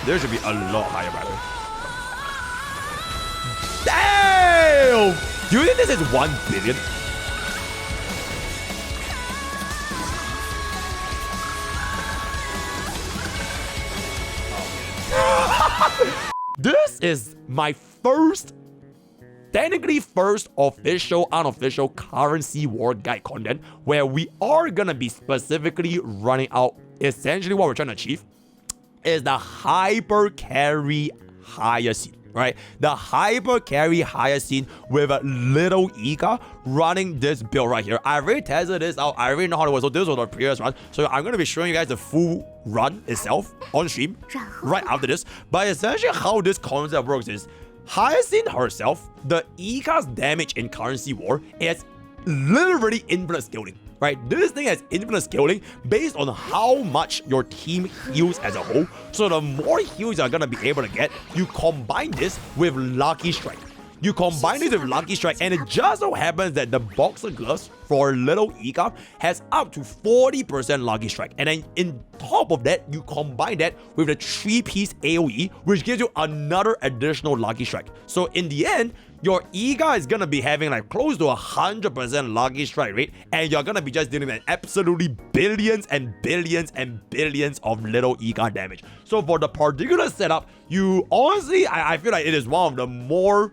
There should be a lot higher, by the way. Damn! Do you think this is 1 billion? This is my technically first official, unofficial currency war guide content where we are gonna be specifically running out. Essentially, what we're trying to achieve is the hyper carry higher scene, right? The hyper carry higher scene with a little Ica running this build right here. I already tested this out. I already know how it was. So this was the previous run. So I'm going to be showing you guys the full run itself on stream right after this. But essentially how this concept works is Hyacinth herself, the Ica's damage in currency war is literally infinite scaling. Right, this thing has infinite scaling based on how much your team heals as a whole. So the more heals you're gonna be able to get, you combine this with Lucky Strike. You combine this with Lucky Strike, and it just so happens that the boxer gloves for little Ica has up to 40% Lucky Strike. And then in top of that, you combine that with the 3-piece AoE, which gives you another additional Lucky Strike. So in the end, your Ica is gonna be having like close to 100% Lucky Strike rate, and you're gonna be just dealing with absolutely billions and billions and billions of little Ica damage. So for the particular setup, you honestly, I feel like it is one of the more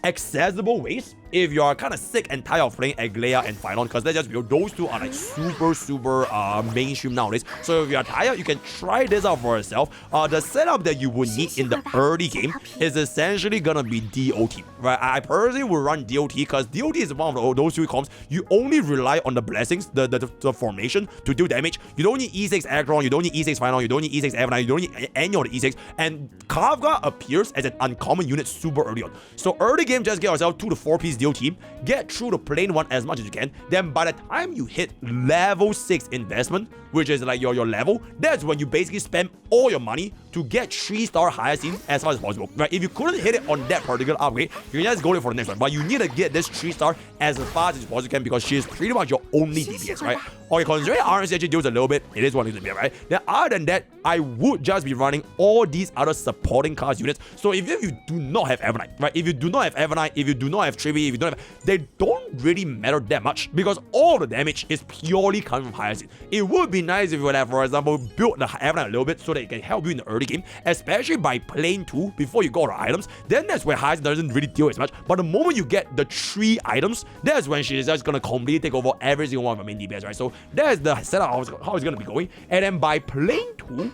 accessible ways if you are kind of sick and tired of playing Aglaya and Phylon, because let's just be honest, those two are like super mainstream nowadays. So if you are tired, you can try this out for yourself. The setup that you would need in the early game is essentially gonna be DOT, right? I personally will run DOT because DOT is one of those two comps. You only rely on the blessings, the formation to do damage. You don't need E6 Aggron, you don't need E6 Phylon, you don't need E6 Evanite, you don't need any of the E6, and Kafka appears as an uncommon unit super early on. So early game, just get yourself 2 to 4 piece DOT, get through the plane 1 as much as you can. Then by the time you hit level 6 investment, which is like your level, that's when you basically spend all your money to get 3-star Hyacinth as fast as possible, right? If you couldn't hit it on that particular upgrade, you can just go for the next one, but you need to get this 3-star as fast as possible you can, because she is pretty much your only DPS, right? Okay, considering RNC actually deals a little bit, it is one of the right? Then other than that, I would just be running all these other supporting class units. So if you do not have Evanite, right? If you do not have Evanite, if you do not have Trivi, if you don't have, they don't really matter that much, because all the damage is purely coming from Hyacinth. It would be nice if you would have, for example, built the Evanite a little bit so that it can help you in the early game, especially by playing 2 before you go to items. Then that's where Hyacinth doesn't really deal as much. But the moment you get the 3 items, that's when she is just gonna completely take over every single one of the main DPS, right? So that's the setup how it's gonna be going. And then by playing 2,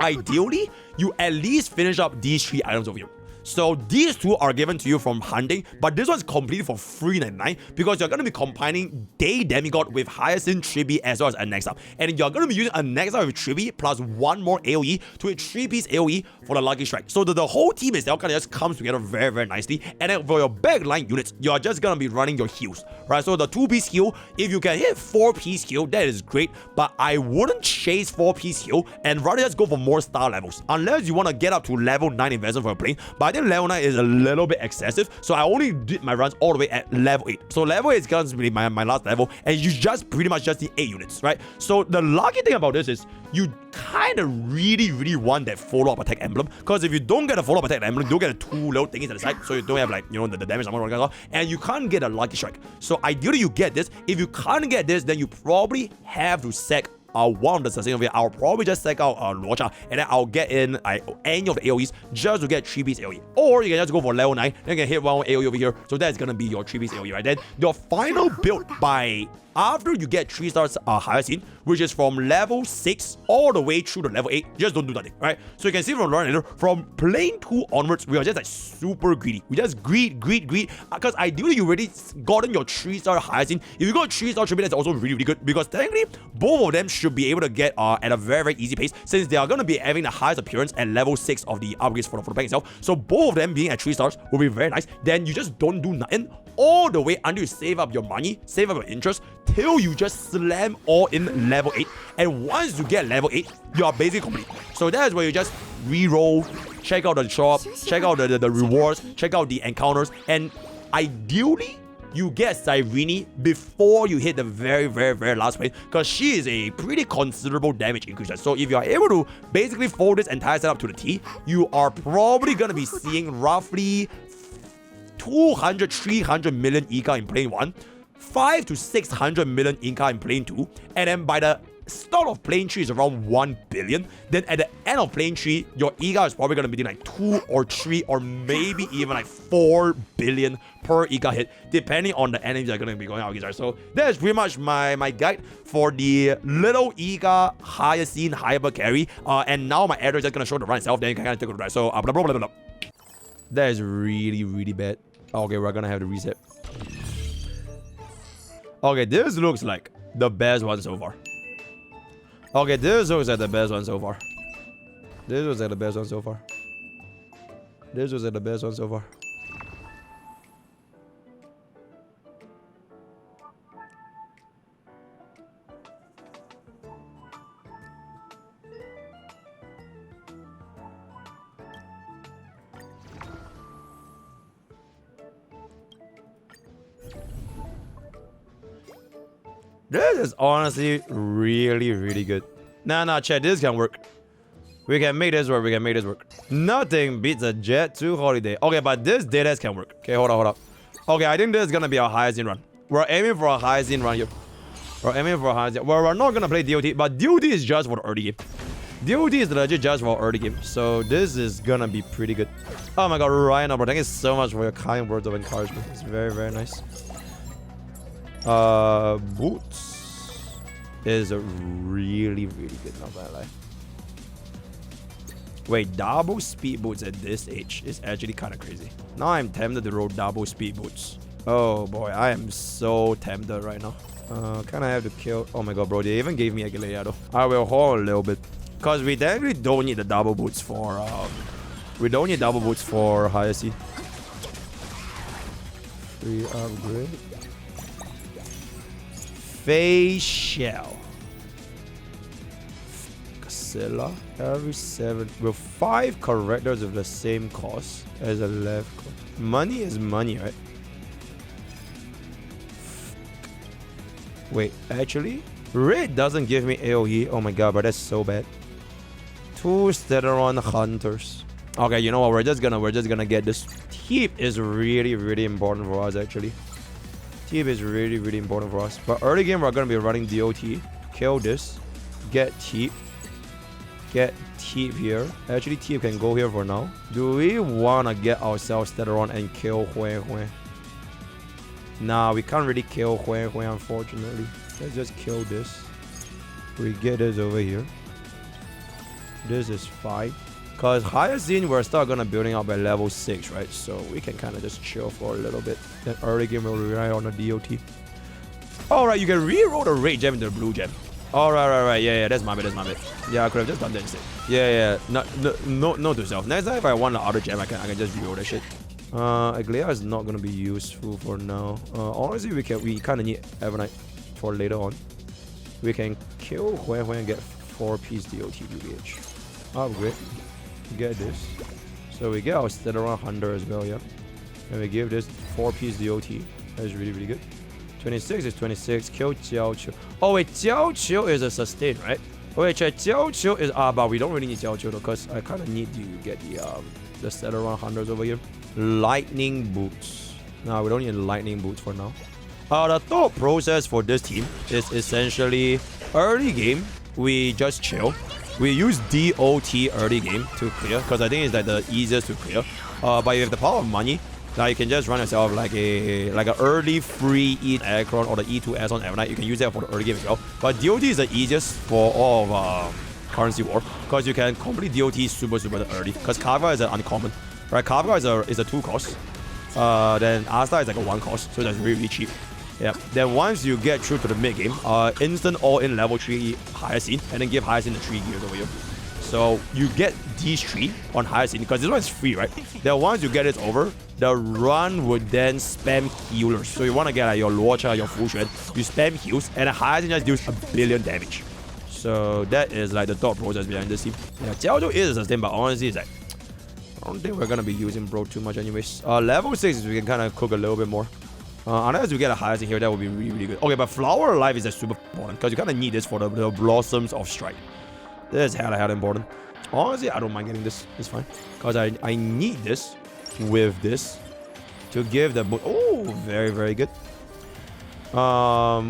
ideally, you at least finish up these 3 items over here. So these 2 are given to you from hunting, but this one's completely for free 99 because you're going to be combining Day Demigod with Hyacinth, Tribi, as well as Anexa. And you're going to be using Anexa with Tribi plus 1 more AoE to a 3-piece AoE for the Lucky Strike. So the whole team itself kind of just comes together very nicely. And then for your backline units, you're just going to be running your heals, right? So the 2-piece heal, if you can hit 4-piece heal, that is great, but I wouldn't chase 4-piece heal and rather just go for more star levels, unless you want to get up to level 9 investment for a plane. But I think level 9 is a little bit excessive, so I only did my runs all the way at level 8. So level 8 is going to be my last level, and you just pretty much just need 8 units, right? So the lucky thing about this is you kind of really want that follow-up attack emblem, because if you don't get a follow-up attack emblem, you don't get 2 little thingies at the side, so you don't have, like, you know, the damage and you can't get a Lucky Strike. So ideally you get this. If you can't get this, then you probably have to sack one of the sustainable. I'll probably just sack out Luocha, and then I'll get in any of the AoEs just to get 3-piece AoE. Or you can just go for level 9, then you can hit 1 AoE over here. So that's gonna be your 3-piece AoE, right? Then your final build by after you get 3 stars Hyacinth, which is from level 6 all the way through to level 8, just don't do nothing, right? So you can see from Lauren, from plane 2 onwards, we are just like super greedy. We just greed, because ideally you already gotten your 3-star Hyacinth. If you got 3-star Tribi, that's also really good, because technically both of them should be able to get at a very easy pace, since they are going to be having the highest appearance at level 6 of the upgrades for the bank itself. So both of them being at 3 stars will be very nice. Then you just don't do nothing all the way until you save up your money, save up your interest, till you just slam all in level 8. And once you get level 8, you are basically complete. So that is where you just re-roll, check out the shop, check out the rewards, check out the encounters, and ideally you get Cyrene before you hit the very last plane, because she is a pretty considerable damage increaser. So if you are able to basically fold this entire setup to the T, you are probably going to be seeing roughly 200-300 million Ica in plane 1, 500 to 600 million Ica in plane 2, and then by the start of plane 3 is around 1 billion. Then at the end of plane 3, your Ica is probably going to be like 2 or 3 or maybe even like 4 billion per Ica hit, depending on the enemies that are going to be going out against. So that is pretty much my guide for the little Ica Hyacinth hyper carry. And now my editor is just going to show the run itself, then you can kind of take a look at it. So blah, blah, blah, blah. That is really bad. Okay, we're going to have to reset. Okay, this looks like the best one so far. Okay, this looks like the best one so far. This looks like the best one so far. This looks like the best one so far. This is honestly really good. Nah, chat, this can work. We can make this work. Nothing beats a Jet 2 holiday. Okay, but this Deadass can work. Okay, hold up. Okay, I think this is gonna be our highest run. We're aiming for a highest run here. Well, we're not gonna play DOT, but DOT is just for the early game. DOT is legit just for early game. So this is gonna be pretty good. Oh my god, Ryan, bro, thank you so much for your kind words of encouragement. It's very nice. Boots is really good, not gonna lie. Wait, double speed boots at this age is actually kind of crazy. Now I'm tempted to roll double speed boots. Oh boy, I am so tempted right now. Kind of have to kill. Oh my god, bro, they even gave me a Galea though. I will hold a little bit, cause we definitely don't need the double boots for Hyacinth. Free upgrade. Facial. Casilla. Every 7 with 5 characters of the same cost as a left. Money is money, right? Wait, actually, red doesn't give me AoE. Oh my god, but that's so bad. 2 Steteron Hunters. Okay, you know what? We're just gonna get this. Teep is really important for us actually. Teep is really important for us. But early game, we're gonna be running DOT. Kill this. Get Teep. Get Teep here. Actually, Teep can go here for now. Do we wanna get ourselves Steteron and kill Hui? Nah, we can't really kill Hui, unfortunately. Let's just kill this. We get this over here. This is fine. Because Hyacinth, we're still gonna building up by level 6, right? So we can kind of just chill for a little bit. Then early game we'll rely on the DOT. Alright, you can reroll the red gem into the blue gem. Alright, right. Yeah, that's my bad. Yeah, I could have just done that instead. Yeah. No to self. Next time if I want the other gem, I can just reroll that shit. Aglea is not gonna be useful for now. Honestly, we kind of need Evernight for later on. We can kill Hui and get 4-piece DOT UBH. Upgrade. Get this. So we get our Steteron Hunter as well, yeah. And we give this 4-piece DOT. That's really good. 26 is 26. Kill Jiao Qiu. Oh wait, Jiao Qiu is a sustain, right? Oh wait, check. Jiao Qiu is but we don't really need Jiao Qiu though, because I kind of need to get the Steteron Hunters over here. Lightning boots. No, we don't need lightning boots for now. The thought process for this team is essentially early game we just chill. We use DOT early game to clear, because I think it's like the easiest to clear. But you have the power of money. Now you can just run yourself like a early free E Aircron or the E2S on Evernight. You can use that for the early game as well. But DOT is the easiest for all of Currency War, because you can complete DOT super early. Because Kavka is an uncommon, right? Kavka is a 2 cost. Then Asta is like a 1 cost, so that's really cheap. Yeah. Then once you get through to the mid game, instant all-in level 3 Hyacinth, and then give Hyacinth the 3 gears over here. So you get these 3 on Hyacinth, because this one is free, right? Then once you get it over, the run would then spam healers. So you want to get like your Luocha, your Fuxuan, you spam heals, and Hyacinth just deals 1 billion damage. So that is like the thought process behind this team. Yeah, Jiao is a sustain, but honestly, it's like, I don't think we're gonna be using bro too much anyways. Level 6 we can kind of cook a little bit more. Unless we get a highest in here, that would be really, really good. Okay, but Flower of Life is super important because you kind of need this for the Blossoms of Strike. This is hella important. Honestly, I don't mind getting this. It's fine. Because I need this with this to give the... Oh, very, very good.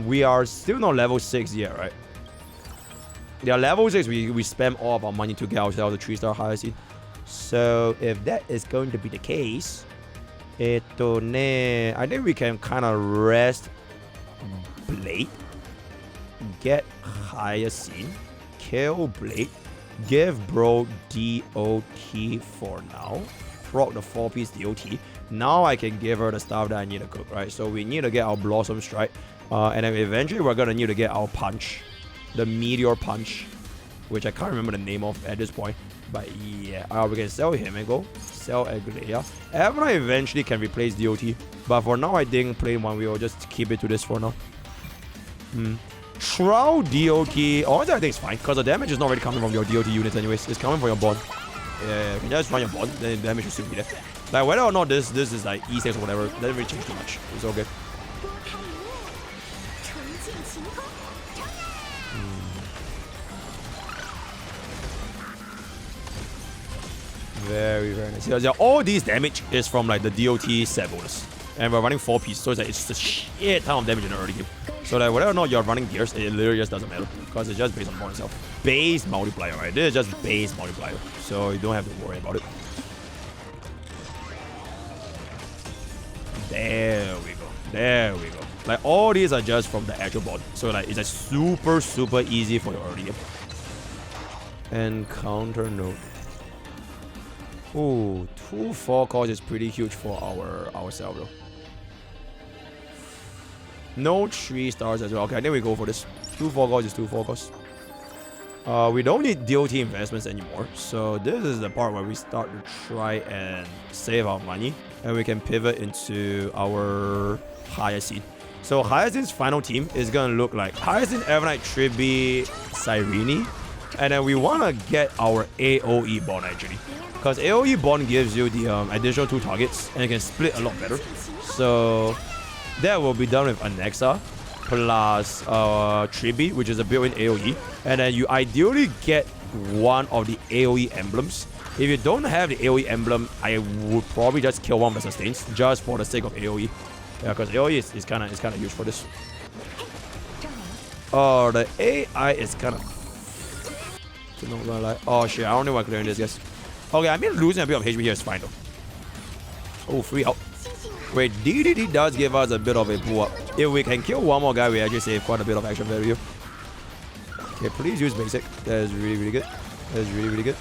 We are still not level 6 yet, right? Yeah, level 6, we spam all of our money to get ourselves a 3-star highest seed. So, if that is going to be the case, I think we can kind of rest Blade, get higher scene, kill Blade, give bro DOT for now, proc the 4-piece DOT. Now I can give her the stuff that I need to cook, right? So we need to get our Blossom Strike, and then eventually we're gonna need to get our punch, the Meteor Punch, which I can't remember the name of at this point. But yeah, we can sell him and go sell Aglea. Evna eventually can replace DOT, but for now I think plain one we will just keep it to this for now. Shroud DOT, honestly I think it's fine because the damage is not really coming from your DOT units anyways. It's coming from your bond. Yeah, you can just run your bond, then the damage will still be there. Like whether or not this is like E6 or whatever, doesn't really change too much. It's all good. Very, very nice. Yeah, all these damage is from like the DOT set bonus. And we're running 4 pieces, so it's like it's just a shit ton of damage in the early game. So like whether or not you're running gears, it literally just doesn't matter. Because it's just based on bond itself. Base multiplier, right? This is just base multiplier. So you don't have to worry about it. There we go. There we go. Like all these are just from the actual bond. So like it's like super, super easy for your early game. And counter note. Ooh, 2 4-cost is pretty huge for ourselves though. No 3 stars as well. Okay, I think we go for this. 2 4-cost is 2 4-cost. We don't need DOT investments anymore. So this is the part where we start to try and save our money. And we can pivot into our Hyacinth. So Hyacinth's final team is gonna look like Hyacinth, Evernight, Tribi, Cyrene. And then we wanna get our AoE bond actually. Because AoE bond gives you the additional 2 targets and you can split a lot better. So that will be done with Anexa plus Tribi, which is a built-in AoE. And then you ideally get one of the AoE emblems. If you don't have the AoE emblem, I would probably just kill one of the sustains just for the sake of AoE. Yeah, because AoE is kind of used for this. Oh, the AI is kind of... Not gonna lie. Oh shit, I don't know why I'm clearing this, guys. Okay, I mean losing a bit of HP here is fine though. Oh, 3 out. Wait, DDD does give us a bit of a pull up. If we can kill one more guy, we actually save quite a bit of action value. Okay, please use basic. That is really, really good. That is really, really good.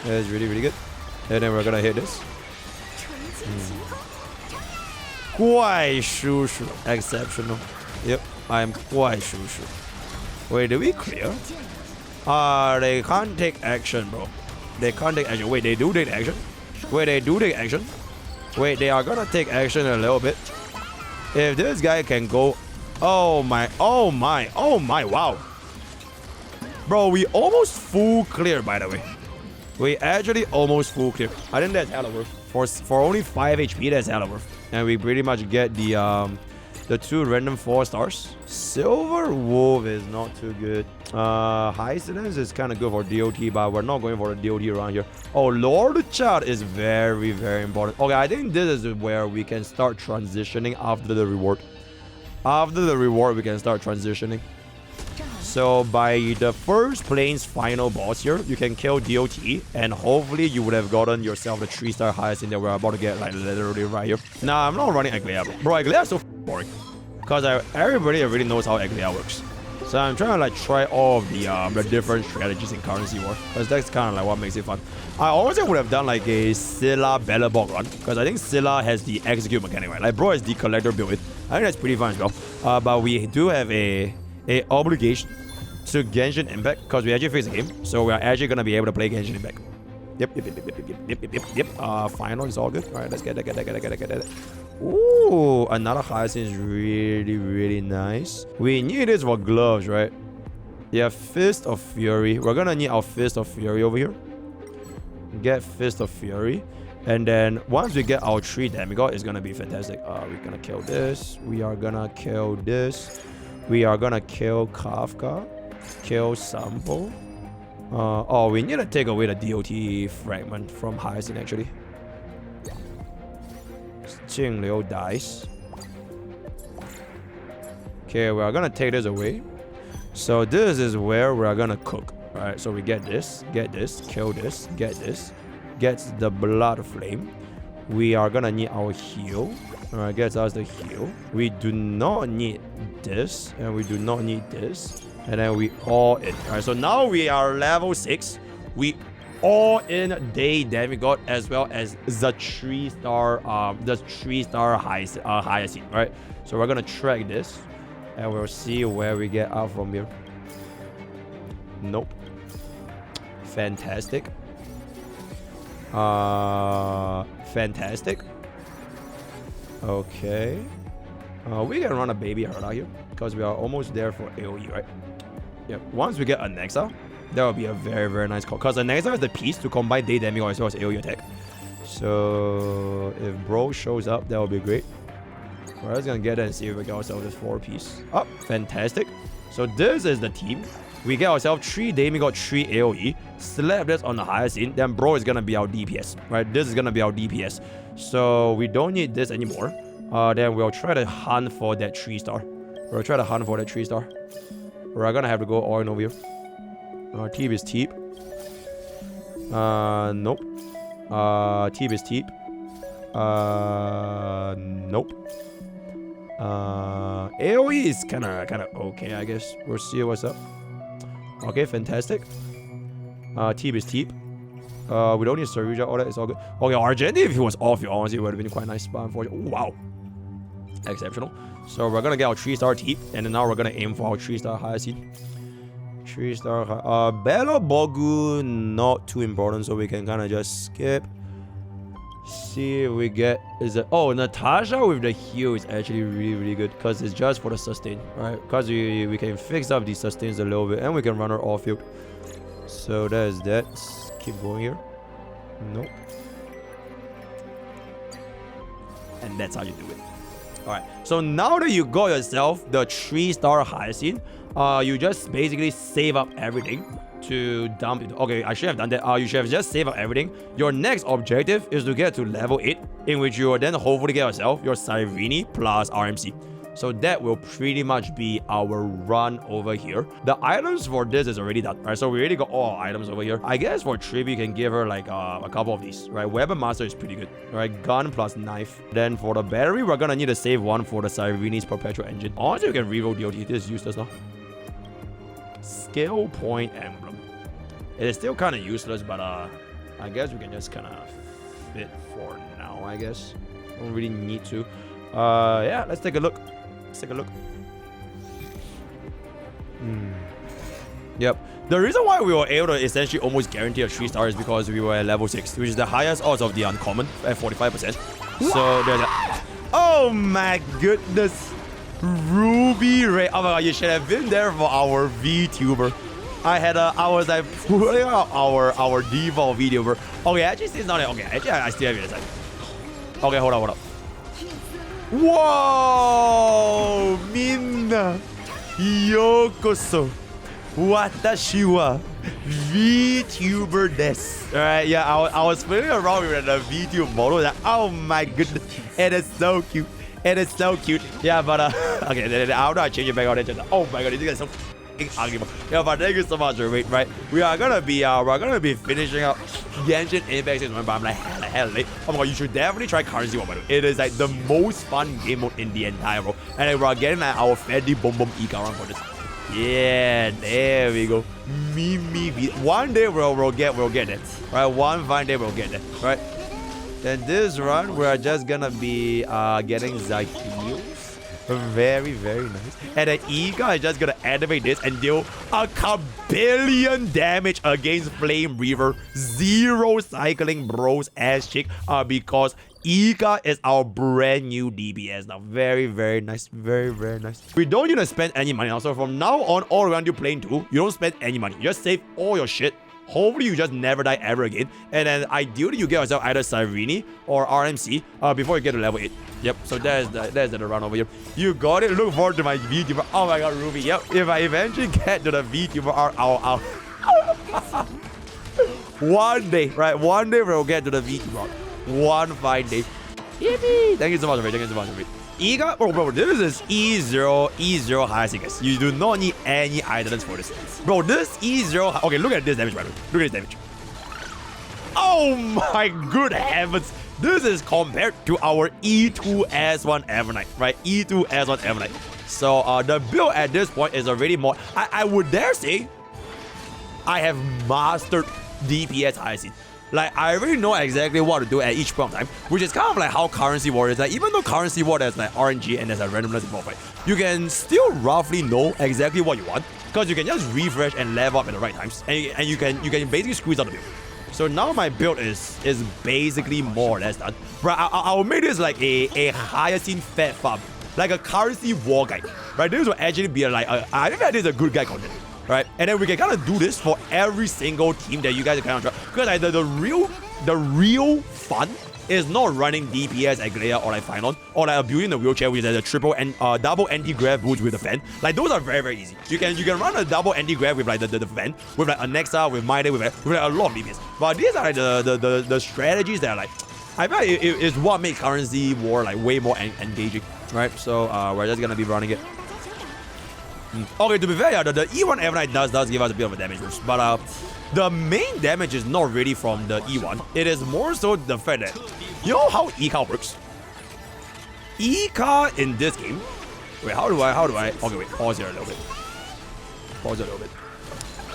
That is really, really good. And then we're gonna hit this. Quite shushu. Exceptional. Yep, I am quite shushu. Wait, did we clear? They can't take action, bro. They can't take action. Wait, they do take action? Wait, they do take action? Wait, they are gonna take action a little bit. If this guy can go... Oh my, oh my, oh my, wow. Bro, we almost full clear, by the way. We actually almost full clear. I think that's hella worth. For only 5 HP, that's hella worth. And we pretty much get the 2 random 4 stars. Silver Wolf is not too good. High incidence is kind of good for DOT, but we're not going for the DOT around here. Oh, Lord Child is very, very important. Okay, I think this is where we can start transitioning after the reward. After the reward, we can start transitioning. So by the first plane's final boss here, you can kill DOT, and hopefully you would have gotten yourself the 3-star highest in that we're about to get, like literally right here. Nah, I'm not running Aglea, bro. Aglea is so boring. Because everybody already knows how Aglea works. So I'm trying to like try all of the different strategies in Currency War. Because that's kind of like what makes it fun. I also would have done like a Scylla Bellabog run. Because I think Scylla has the execute mechanic, right? Like bro is the collector build it. I think that's pretty fun as well. But we do have a obligation to Genshin Impact. Because we actually face a game. So we are actually going to be able to play Genshin Impact. Yep. Final is all good. Alright, let's get that. Ooh, another Hyacinth is really, really nice. We need this for gloves, right? Yeah, Fist of Fury. We're gonna need our Fist of Fury over here. Get Fist of Fury. And then once we get our 3 demigod, it's gonna be fantastic. We're gonna kill this. We are gonna kill this. We are gonna kill Kafka. Kill Sampo. Oh, we need to take away the DOT fragment from Hyacinth actually. Jingliu dies. Okay, we are gonna take this away. So this is where we are gonna cook. Alright, so we get this, kill this, get this. Gets the blood flame. We are gonna need our heal. Alright, gets us the heal. We do not need this, and we do not need this. And then we all in. Alright, so now we are level 6. We all in day demigod as well as the 3-star hyacinth. Alright, so we're gonna track this and we'll see where we get out from here. Nope. Fantastic. Fantastic. Okay. We can run a baby herd out here because we are almost there for AoE, right? Yep. Once we get Anexa, that will be a very, very nice call. Because Anexa is the piece to combine day demigod as well as AoE attack. So if bro shows up, that will be great. We're just gonna get there and see if we get ourselves this 4-piece. Oh, fantastic. So this is the team. We get ourselves 3 demigod, 3 AoE. Slap this on the hyacinth. Then bro is gonna be our DPS, right? This is gonna be our DPS. So we don't need this anymore. Then we'll try to hunt for that 3-star. We'll try to hunt for that 3-star. We're gonna have to go all in over here. Teep is Teep. Nope. Teep is Teep. Nope. AoE is kinda okay, I guess. We'll see what's up. Okay, fantastic. Teep is Teep. We don't need Saruja, all that, it's all good. Okay, Argenti, if he was off, it honestly would have been quite nice, but unfortunately, wow. Exceptional. So we're gonna get our 3-star Teep, and then now we're gonna aim for our 3-star Hyacinth. 3-star, Bella Bogu, not too important, so we can kind of just skip. See if we get, oh, Natasha with the heal is actually really, really good, because it's just for the sustain, right? Because we can fix up the sustains a little bit, and we can run her off field. So that is that. Let's keep going here. Nope. And that's how you do it. Alright, so now that you got yourself the 3-star Hyacinth, you just basically save up everything to dump it. Okay, I should have done that. You should have just saved up everything. Your next objective is to get to level 8, in which you will then hopefully get yourself your Cyrene plus RMC. So that will pretty much be our run over here. The items for this is already done, right? So we already got all our items over here. I guess for tribute, you can give her like a couple of these, right? Weapon Master is pretty good, right? Gun plus knife. Then for the battery, we're gonna need to save one for the Cyrene's Perpetual Engine. Honestly, you can reroll DOT. This is useless now. Skill Point Emblem. It is still kind of useless, but I guess we can just kind of fit for now, I guess. Don't really need to. Yeah, let's take a look. Let's take a look. Yep. The reason why we were able to essentially almost guarantee a 3-star is because we were at level 6, which is the highest odds of the uncommon at 45%. So there's that. Oh my goodness. Ruby Ray. Oh my god, you should have been there for our VTuber. I was like putting out our default video, bro. Okay, actually it's not okay. Actually I still have it inside. Okay, hold on. Whoa! Minna! Yokoso! Watashi wa VTuber desu. Alright, yeah, I was playing around with the VTuber model. Like, oh my goodness, it is so cute. It is so cute. Yeah, but okay, I'm not changing back on it. Oh my god, this guy is so ugly. Yeah, but thank you so much, right? We are gonna be finishing up Genshin Impact Season 1, but I'm like hella late. Oh my god, you should definitely try Currency 1, by the way. It is like the most fun game mode in the entire world. And then we're getting like our Freddy Boom Boom Ica run for this. Yeah, there we go. One day we'll get it. Right? One fine day we'll get it. Right? Then this run we're just gonna be getting Zykios. Very, very nice. And then Ica is just gonna activate this and deal a kabillion damage against Flame Reaver. 0 cycling bros ass chick. Because Ica is our brand new DPS now. Very, very nice. Very, very nice. We don't need to spend any money now. So from now on, all around you playing 2, you don't spend any money. You just save all your shit Hopefully you just never die ever again. And then ideally you get yourself either Cyrene or RMC before you get to level 8. Yep, so there's the run over here. You got it. Look forward to my VTuber. Oh my god, Ruby. Yep, if I eventually get to the VTuber, I'll one day, right? One day we'll get to the VTuber. One fine day. Yippee! Thank you so much, Ray. Thank you so much, Ray. Ica, bro, this is E0 high guys. You do not need any items for this. Bro, this E0, okay, look at this damage, by the way. Look at this damage. Oh my good heavens. This is compared to our E2S1 Evernight, right? E2S1 Evernight. So the build at this point is already more, I would dare say, I have mastered DPS Hyacinth. Like, I already know exactly what to do at each point of time, which is kind of like how Currency War is. Like, even though Currency War has like RNG and there's a randomness involved, right? You can still roughly know exactly what you want, because you can just refresh and level up at the right times, and you can basically squeeze out the build. So now my build is basically more or less done. Bro, I'll make this like a Hyacinth fed farm, like a Currency War guide, right? This will actually be like I think that is a good guide content. Right, and then we can kind of do this for every single team that you guys kind of try. Because like, the real fun is not running DPS at Glea or like Finon, or like building the wheelchair which is a triple and double anti-grav boost with the fan. Like those are very, very easy. You can run a double anti-grav with like the fan, with like Anexa, with Maide, with like a lot of DPS. But these are like the strategies that are like, I feel like it is what makes Currency War like way more engaging. Right, so we're just gonna be running it. Okay, to be fair, yeah, the E1 Evernight does give us a bit of a damage boost, but the main damage is not really from the E1. It is more so the fact that, you know how Ica works? Ica in this game, wait, how do I, okay, wait, pause here a little bit. Pause it a little bit.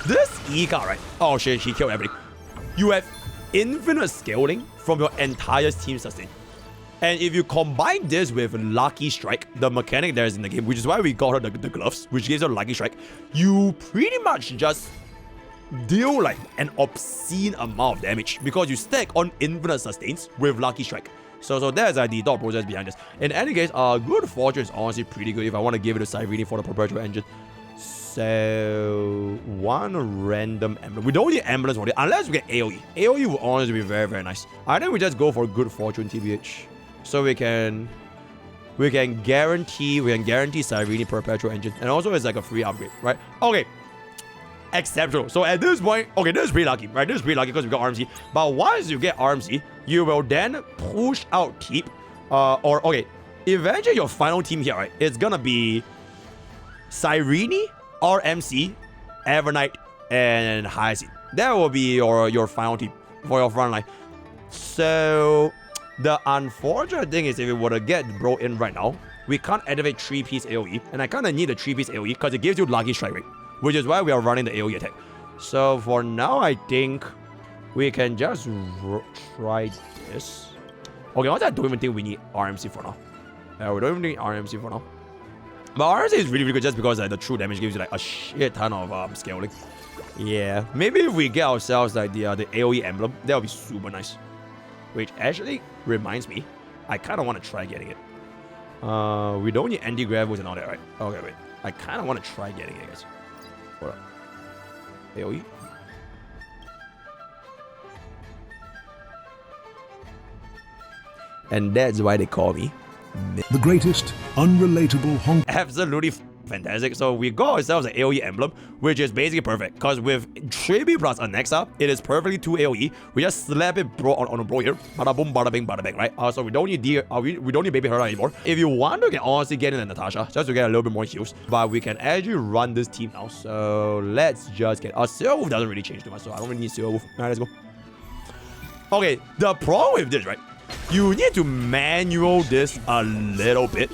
This Ica, right? Oh shit, she killed everything. You have infinite scaling from your entire team sustain. And if you combine this with Lucky Strike, the mechanic that is in the game, which is why we got her the gloves, which gives her Lucky Strike, you pretty much just deal like an obscene amount of damage because you stack on infinite sustains with Lucky Strike. So that's like the thought process behind this. In any case, Good Fortune is honestly pretty good if I want to give it to Cyrene for the Perpetual Engine. So, one random emblem. We don't need emblems for it unless we get AoE. AoE will honestly be very, very nice. I think we just go for Good Fortune TBH. So we can guarantee Cyrene Perpetual Engine, and also it's like a free upgrade, right? Okay, exceptional. So at this point, okay, this is pretty lucky, right? This is pretty lucky because we got RMC. But once you get RMC, you will then push out Teep, or okay, eventually your final team here, right? It's gonna be Cyrene, RMC, Evernight, and Hyacinth. That will be your final team for your front line. So the unfortunate thing is if we were to get bro in right now, we can't activate 3-piece AoE, and I kind of need a 3-piece AoE because it gives you Lucky Strike rate, which is why we are running the AoE attack. So for now, I think we can just try this. Okay, honestly, I don't even think we need RMC for now. We don't even need RMC for now. But RMC is really, really good just because like, the true damage gives you like a shit ton of scaling. Yeah, maybe if we get ourselves like the AoE emblem, that would be super nice. Which actually reminds me, I kind of want to try getting it. We don't need anti-gravels and all that, right? Okay, wait. I kind of want to try getting it, guys. Hold up. AoE? And that's why they call me the greatest unrelatable Honkai. Absolutely fantastic. So we got ourselves an AoE emblem, which is basically perfect because with 3B plus Anexa, it is perfectly 2 AoE. We just slap it bro on a bro here. Bada boom, bada bing, bada bang, right? So we don't need we don't need Baby Herda anymore. If you want, we can honestly get in a Natasha just to get a little bit more heals. But we can actually run this team now. So let's just get Silverwolf doesn't really change too much, so I don't really need Silverwolf. Alright, let's go. Okay, the problem with this, right? You need to manual this a little bit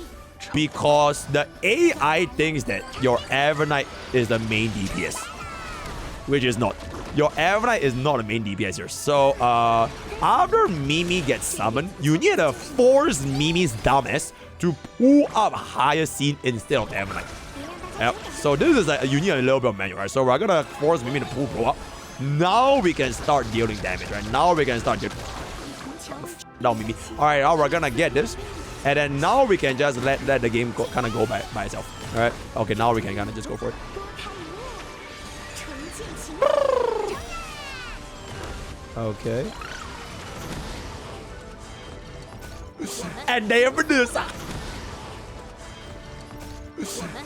because the AI thinks that your Evernight is the main DPS, which is not. Your Evernight is not the main DPS here. So after Mimi gets summoned, you need to force Mimi's dumbass to pull up Hyacinth instead of Evernight. Yep. So this is like you need a little bit of manual, right? So we're gonna force Mimi to pull bro up. Now we can start dealing damage, right? Now we can start dealing. Now Mimi. Alright, now we're gonna get this. And then now we can just let the game kind of go by itself. Alright? Okay, now we can kind of just go for it. Okay. And they have this.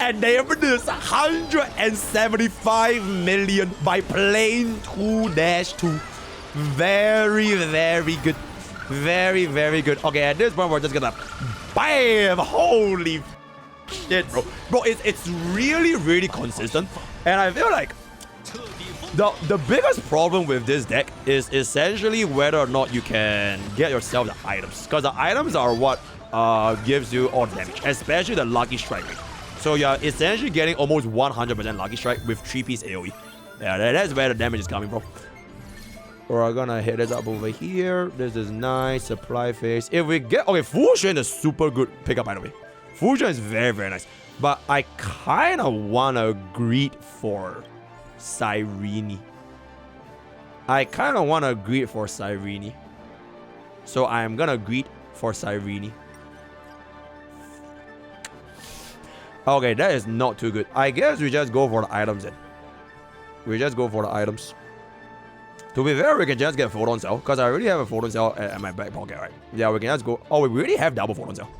And they have this 175 million by playing 2-2. Very, very good. Very, very good. Okay, at this point, we're just gonna bam! Holy shit, bro. Bro, it's really, really consistent. And I feel like the biggest problem with this deck is essentially whether or not you can get yourself the items. Because the items are what gives you all the damage, especially the Lucky Strike rate. So you're essentially getting almost 100% Lucky Strike with 3-piece AoE. Yeah, that's where the damage is coming from. We're gonna hit this up over here. This is nice. Supply phase. If we get... Okay, Fusion is super good pickup, by the way. Fusion is very, very nice. But I kind of want to greet for Cyrene. So I'm gonna greet for Cyrene. Okay, that is not too good. I guess we just go for the items then. We just go for the items. To be fair, we can just get Photon Cell, because I already have a Photon Cell at my back pocket, right? Yeah, we can just go... Oh, we already have double Photon Cell.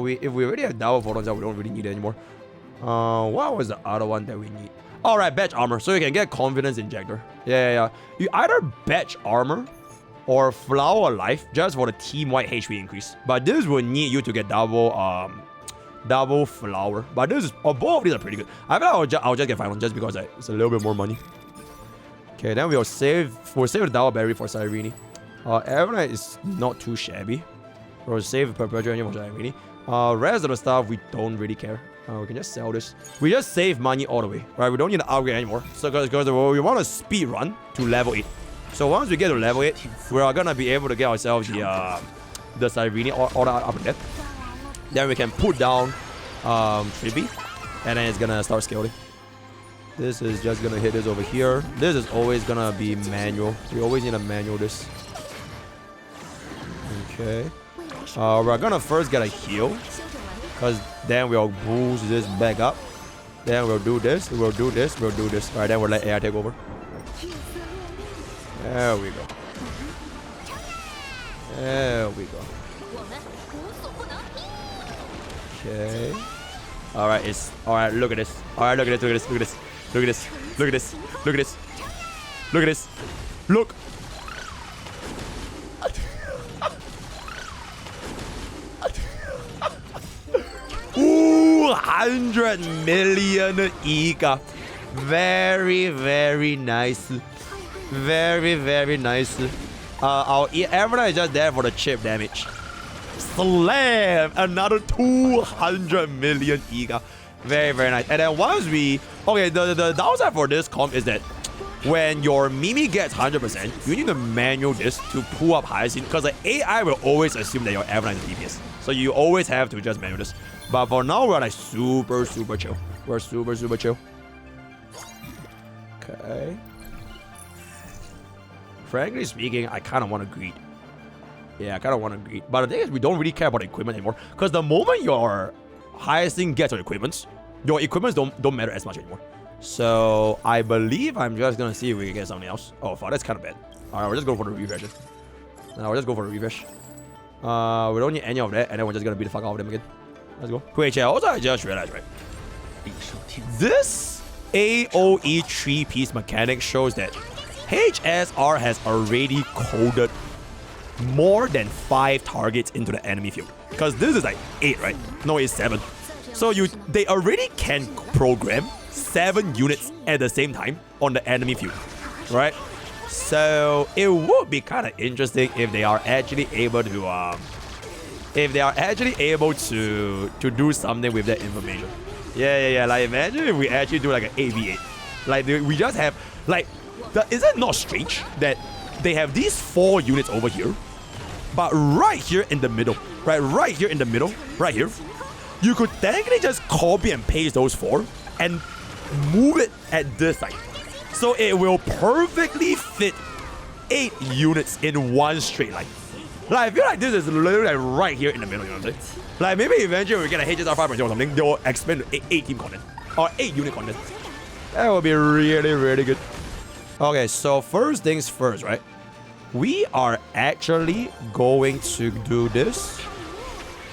If we already have double Photon Cell, we don't really need it anymore. What was the other one that we need? Alright, Batch Armor, so you can get Confidence Injector. Yeah. You either Batch Armor or Flower Life just for the team-wide HP increase. But this will need you to get double Flower. But this is... both of these are pretty good. I feel like I'll just get Final just because it's a little bit more money. Okay, then we'll save the Double Berry for Cyrene. Evernight is not too shabby. We'll save Perpetual Engine for Cyrene. Rest of the stuff, we don't really care. We can just sell this. We just save money all the way, right? We don't need to upgrade anymore. So, because we want to speed run to level 8. So once we get to level 8, we are gonna be able to get ourselves the Cyrene all up and dead. Then we can put down Trippy, and then it's gonna start scaling. This is just gonna hit this over here. This is always gonna be manual. We always need to manual this. Okay. We're gonna first get a heal, because then we'll boost this back up. Then we'll do this, we'll do this, we'll do this. Alright, then we'll let AI take over. There we go. There we go. Okay. Alright, look at this. Alright, look at this, look at this, look at this. Look at this. Look at this. Look at this. Look. Ooh, 100 million Ica. Very, very nice. Very, very nice. Our Evernight is just there for the chip damage. Slam! Another 200 million Ica. Very, very nice. And then once we... Okay, the downside for this comp is that when your Mimi gets 100%, you need to manual this to pull up Hyacinth, because the AI will always assume that your Evernight is DPS. So you always have to just manual this. But for now, we're like super, super chill. We're super, super chill. Okay. Frankly speaking, I kind of want to greet. Yeah, I kind of want to greet. But the thing is, we don't really care about the equipment anymore. Because the moment your Hyacinth gets your equipments don't matter as much anymore. So I believe I'm just going to see if we can get something else. Oh, fuck, that's kind of bad. Alright, we're just going for the refresh. We'll just go for the refresh. We don't need any of that, and then we're just going to beat the fuck out of them again. Let's go. Wait, yeah, also I just realized, right? This AoE 3-piece mechanic shows that HSR has already coded more than 5 targets into the enemy field. Because this is like 8, right? No, it's 7. So they already can program 7 units at the same time on the enemy field, right? So it would be kind of interesting if they are actually able to do something with that information. Yeah. Like imagine if we actually do like an 8v8. Like we just have like, is it not strange that they have these 4 units over here, but right here in the middle, right here in the middle, right here, you could technically just copy and paste those 4 and move it at this side. So it will perfectly fit 8 units in one straight line. Like, I feel like this is literally like right here in the middle, you know what I'm saying? Like, maybe eventually we get a HSR 5.0 or something, they will expand to 8 team content. Or 8 unit content. That would be really, really good. Okay, so first things first, right? We are actually going to do this.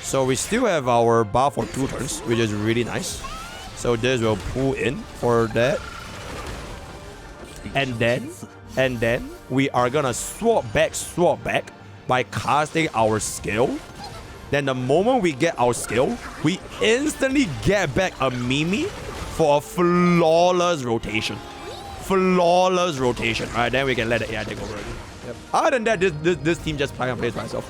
So we still have our buff for 2 turns, which is really nice. So this will pull in for that. And then we are gonna swap back by casting our skill. Then the moment we get our skill, we instantly get back a Mimi for a flawless rotation. Flawless rotation. Alright, then we can let it take over again. Yep. Other than that, this team just plug and plays by itself.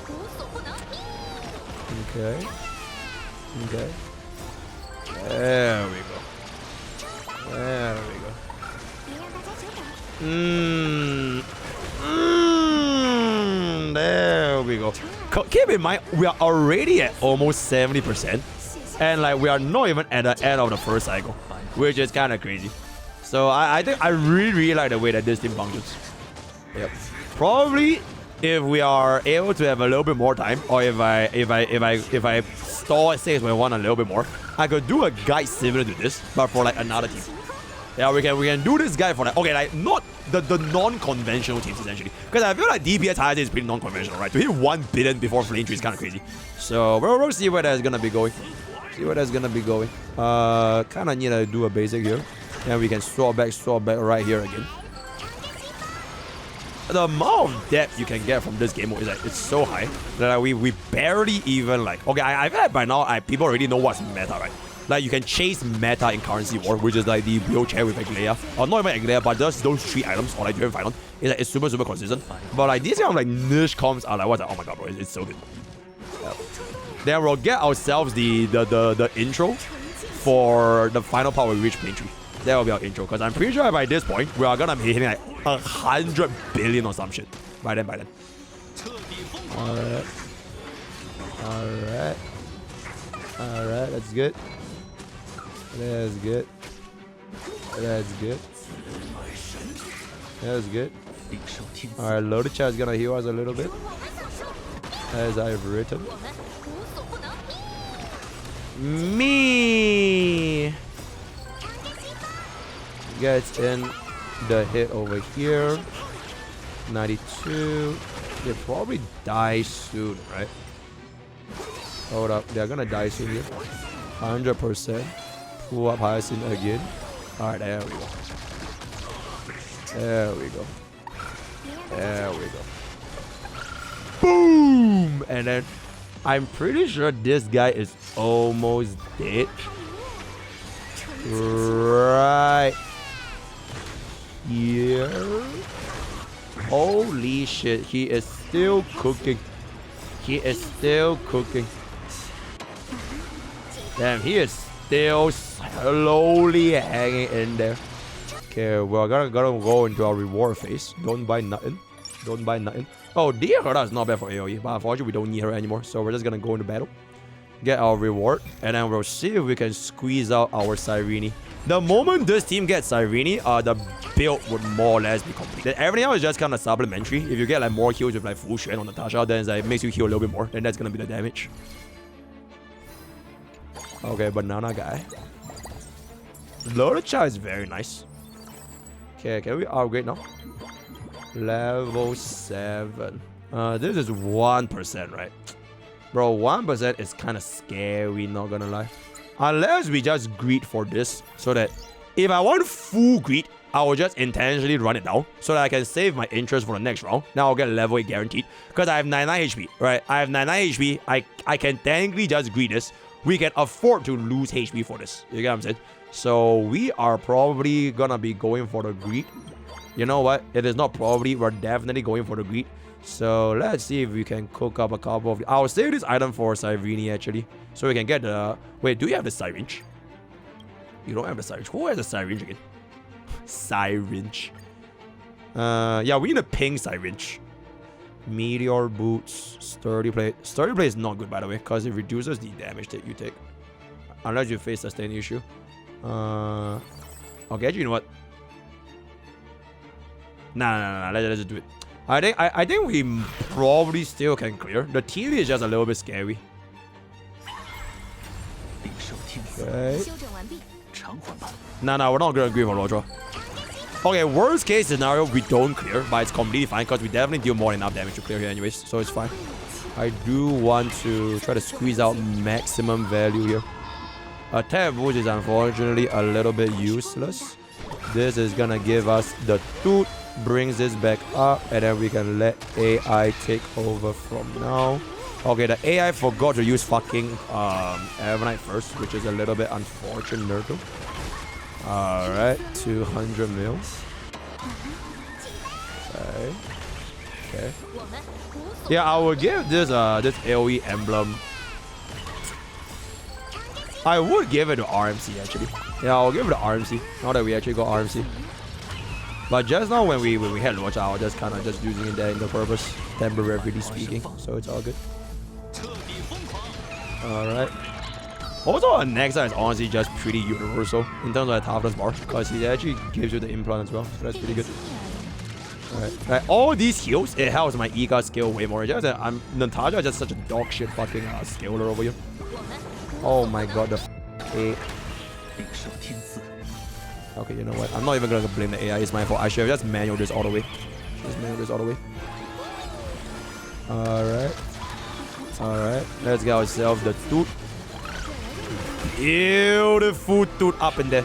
Okay. Okay. There we go. There we go. There we go. Keep in mind, we are already at almost 70%. And like we are not even at the end of the first cycle, which is kind of crazy. So I think I really like the way that this team functions. Yep. Probably if we are able to have a little bit more time, or if I stall at 6.1 a little bit more, I could do a guide similar to this, but for like another team. Yeah, we can do this guy for like, okay, like not the non-conventional teams essentially, because I feel like DPS high is pretty non-conventional, right? To hit 1 billion before flame tree is kind of crazy. So we'll see where that's gonna be going. Kind of need to do a basic here, and we can swap back right here again. The amount of depth you can get from this game mode is like, it's so high that like, we barely even like, okay, I feel like by now people already know what's meta, right? Like you can chase meta in Currency War, which is like the wheelchair with Aglea, or not even Aglea, but just those 3 items, or like Driven Final. It's like, it's super consistent. But like these kind of like niche comps are like, what's like, oh my god, bro, it's so good. Yep. Then we'll get ourselves the intro for the final part where we reach Plane Tree. That will be our intro, because I'm pretty sure by this point we are gonna be hitting like 100 billion or some shit by then. Alright, that's good. Alright, loaded chat is gonna heal us a little bit, as I've written. Me gets in the hit over here. 92. They probably die soon, right? Hold up, they're gonna die soon here. 100%. Pull up Hyacinth again. Alright, there we go. There we go. Boom! And then I'm pretty sure this guy is almost dead. Right here. Holy shit, he is still cooking. Damn, he is still slowly hanging in there. Okay, we're gonna go into our reward phase. Don't buy nothing. Oh, Dia Herda is not bad for AoE, but unfortunately we don't need her anymore. So we're just gonna go into battle, get our reward, and then we'll see if we can squeeze out our Cyrene. The moment this team gets Cyrene, the build would more or less be complete. Then everything else is just kind of supplementary. If you get like more kills with like Fu Xuan or Natasha, then it's like, it makes you heal a little bit more. Then that's gonna be the damage. Okay, banana guy. Loaded Cha is very nice. Okay, can we upgrade now? Level 7. This is 1%, right? Bro, 1% is kind of scary, not gonna lie. Unless we just greed for this, so that if I want full greed, I will just intentionally run it down so that I can save my interest for the next round. Now I'll get level 8 guaranteed, because I have 99 HP, right? I have 99 HP. I can technically just greed this. We can afford to lose HP for this. You get what I'm saying? So we are probably gonna be going for the greed. You know what? It is not probably. We're definitely going for the greed. So let's see if we can cook up a couple of... I'll save this item for Cyrene actually, so we can get the... Wait, do you have the syringe? You don't have the syringe. Who has the syringe again? Syringe. Yeah, we need a pink syringe. Meteor boots, sturdy plate. Sturdy plate is not good, by the way, because it reduces the damage that you take, unless you face a sustain issue. Okay, actually, you know what? Nah. Let's just do it. I think we probably still can clear. The TV is just a little bit scary. Okay. Nah, we're not gonna agree for Roger. Okay, worst case scenario, we don't clear, but it's completely fine because we definitely deal more than enough damage to clear here anyways, so it's fine. I do want to try to squeeze out maximum value here. Attack boost is unfortunately a little bit useless. This is gonna give us the tooth, brings this back up, and then we can let AI take over from now. Okay, the AI forgot to use fucking Evernight first, which is a little bit unfortunate. Alright, 200 mils. Okay. Okay. Yeah, I will give this this AoE emblem. I would give it to RMC actually. Yeah, I'll give it to RMC. Now that we actually got RMC. But just now when we had Luocha, I was just kind of just using it there in the purpose, temporarily speaking. So it's all good. Alright. Also, our next side is honestly just pretty universal in terms of the toughness bar, because it actually gives you the implant as well, so that's pretty good. Alright, like, all these heals, it helps my Ica skill way more. Just that Natasha is just such a dog shit fucking skiller over here. Oh my god, the A. Okay, you know what? I'm not even gonna blame the AI. It's my fault. I should have just manual this all the way. Just manual this all the way. Alright. Alright. Let's get ourselves the tooth. Beautiful tooth up in there.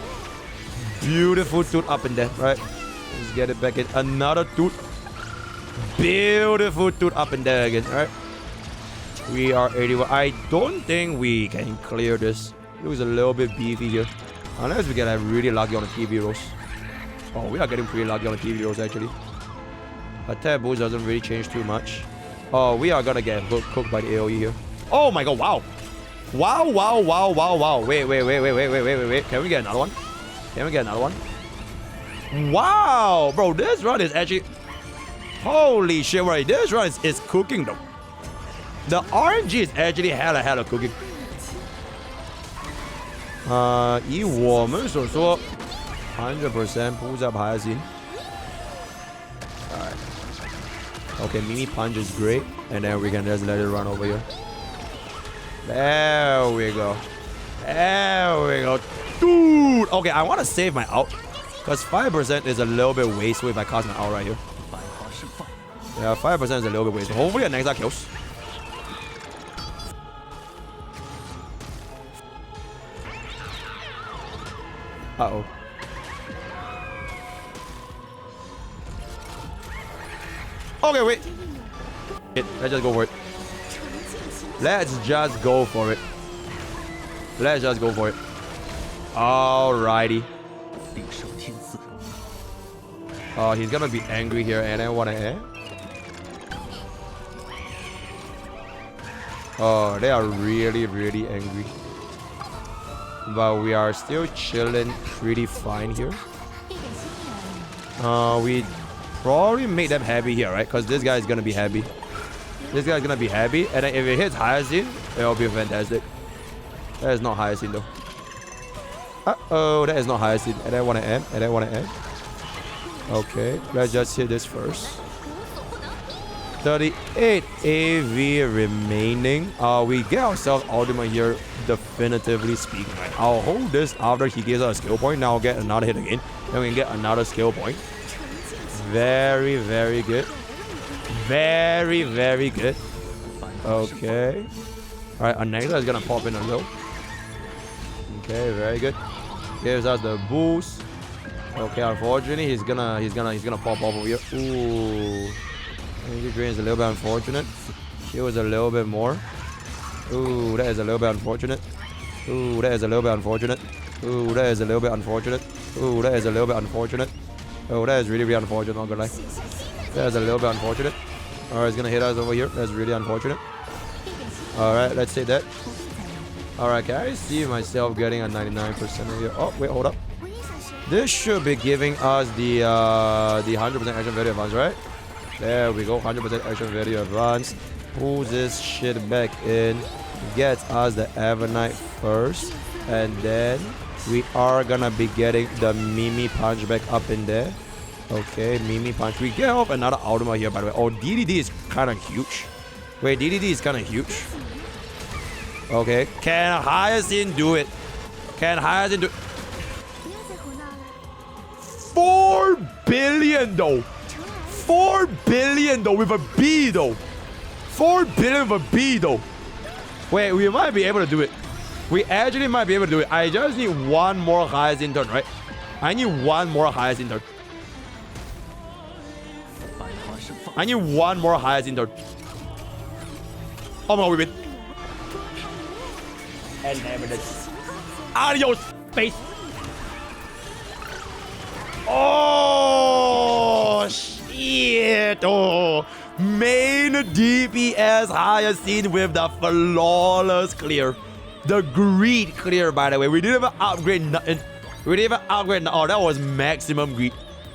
Beautiful tooth up in there. Right. Let's get it back in. Another tooth. Beautiful tooth up in there again. Alright. We are 81. I don't think we can clear this. Looks a little bit beefy here. Unless we get really lucky on the TV rolls. Oh, we are getting pretty lucky on the TV rolls actually. Attack boost doesn't really change too much. Oh, we are gonna get cooked by the AoE here. Oh my god, wow. Wow, wow, wow, wow, wow. Wait. Can we get another one? Can we get another one? Wow, bro, this run is actually... Holy shit, right. This run is cooking though. The RNG is actually hella cooking. 以我们所说 100% pulls up higher scene. Alright. Okay, mini punch is great. And then we can just let it run over here. There we go. There we go. Dude! Okay, I want to save my out. Because 5% is a little bit wasteful if I cast my out right here. Yeah, 5% is a little bit wasteful. Hopefully the next out kills. Uh-oh. Okay, wait. Let's just go for it. Let's just go for it. Let's just go for it. Alrighty. Oh, he's gonna be angry here, and I wanna end. Oh, they are really angry. But we are still chilling pretty fine here. We probably make them happy here, right? Because this guy is gonna be happy. This guy's gonna be happy, and then if it hits Hyacinth, it'll be fantastic. That is not Hyacinth though. Uh-oh, that is not Hyacinth. And I wanna end, and I wanna end. Okay, let's just hit this first. 38 AV remaining. We get ourselves ultimate here, definitively speaking. Right? I'll hold this after he gives us a skill point. Now I'll get another hit again. Then we can get another skill point. Very good. Very good. Okay. Alright, our next is gonna pop in a little. Okay, very good. Gives us the boost. Okay, unfortunately, he's gonna pop over here. Ooh. Energy drain is a little bit unfortunate. It was a little bit more. Ooh, that is a little bit unfortunate. Ooh, that is a little bit unfortunate. Ooh, that is a little bit unfortunate. Ooh, that is a little bit unfortunate. Oh, that is really unfortunate, not gonna lie. That is a little bit unfortunate. Alright, it's gonna hit us over here. That's really unfortunate. Alright, let's take that. Alright, can I see myself getting a 99% here? Oh, wait, hold up. This should be giving us the 100% action value advance, right? There we go, 100% action value advance. Pulls this shit back in. Gets us the Evernight first. And then we are gonna be getting the Mimi punch back up in there. Okay, Mimi punch. We get off another Ultima here, by the way. Oh, DDD is kind of huge. Wait, DDD is kind of huge. Okay, can Hyacinth do it? Can Hyacinth do it? 4 billion though. 4 billion though with a B though. 4 billion with a B though. Wait, we might be able to do it. We actually might be able to do it. I just need one more highest in turn, right? I need one more highest in turn. I need one more highest in turn. Oh my god, we win. And evidence. Adios, face. Oh, shit. Oh, main DPS Hyacinth with the flawless clear. The greed clear, by the way. We didn't even upgrade nothing. We didn't even upgrade. Oh, that was maximum greed.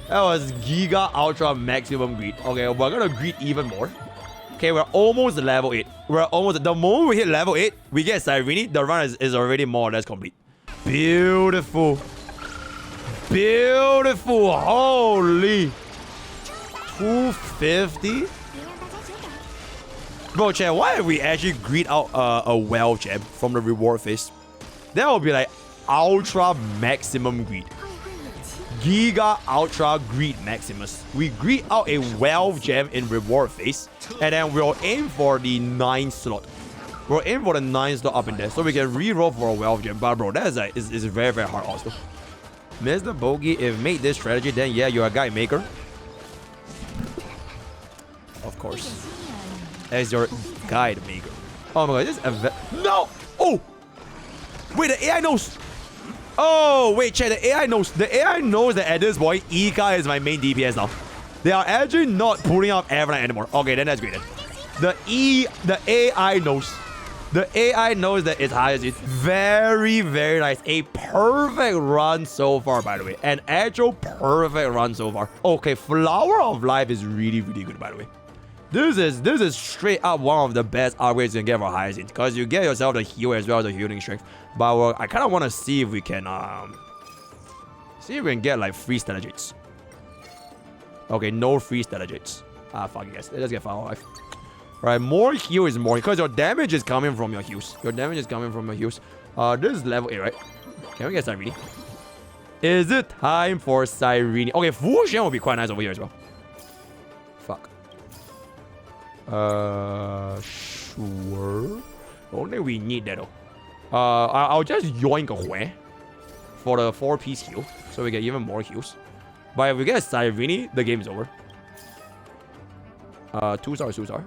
That was Giga Ultra maximum greed. Okay, we're gonna greed even more. Okay, we're almost level 8. We're almost. The moment we hit level 8, we get Cyrene. The run is already more or less complete. Beautiful. Beautiful. Holy. 250? Bro, chat, why if we actually greed out a well gem from the reward phase? That would be like ultra maximum greed. Giga Ultra Greed Maximus. We greed out a wealth gem in reward phase, and then we'll aim for the 9th slot. We'll aim for the 9th slot up in there, so we can reroll for a wealth gem. But bro, that is like is very very hard also. MrPokke, if made this strategy, then yeah, you're a guide maker. Of course, as your guide maker. Oh my god, this is no. Oh, wait, the AI knows. Oh, wait, check. The AI knows. The AI knows that at this point, Ica is my main DPS now. They are actually not pulling up Evernight anymore. Okay, then that's great. Then. The AI knows. The AI knows that it's Hyacinth. Very, very nice. A perfect run so far, by the way. An actual perfect run so far. Okay, Flower of Life is really, really good, by the way. This is straight up one of the best upgrades you can get for Hyacinth, because you get yourself the heal as well as the healing strength. But I kind of want to see if we can get like free stalagmites. Okay, no free stalagmites. Ah, fuck you guys. Let's get Flower of Life. Right, more heal is more, because your damage is coming from your heals. Your damage is coming from your heals. This is level 8, right? Can we get Cyrene? Is it time for Cyrene? Okay, Fu Xuan will be quite nice over here as well. Fuck. Sure. Only we need that though. I'll just yoink away for the 4-piece heal, so we get even more heals. But if we get Cyrene, the game is over. 2-star, 2-star.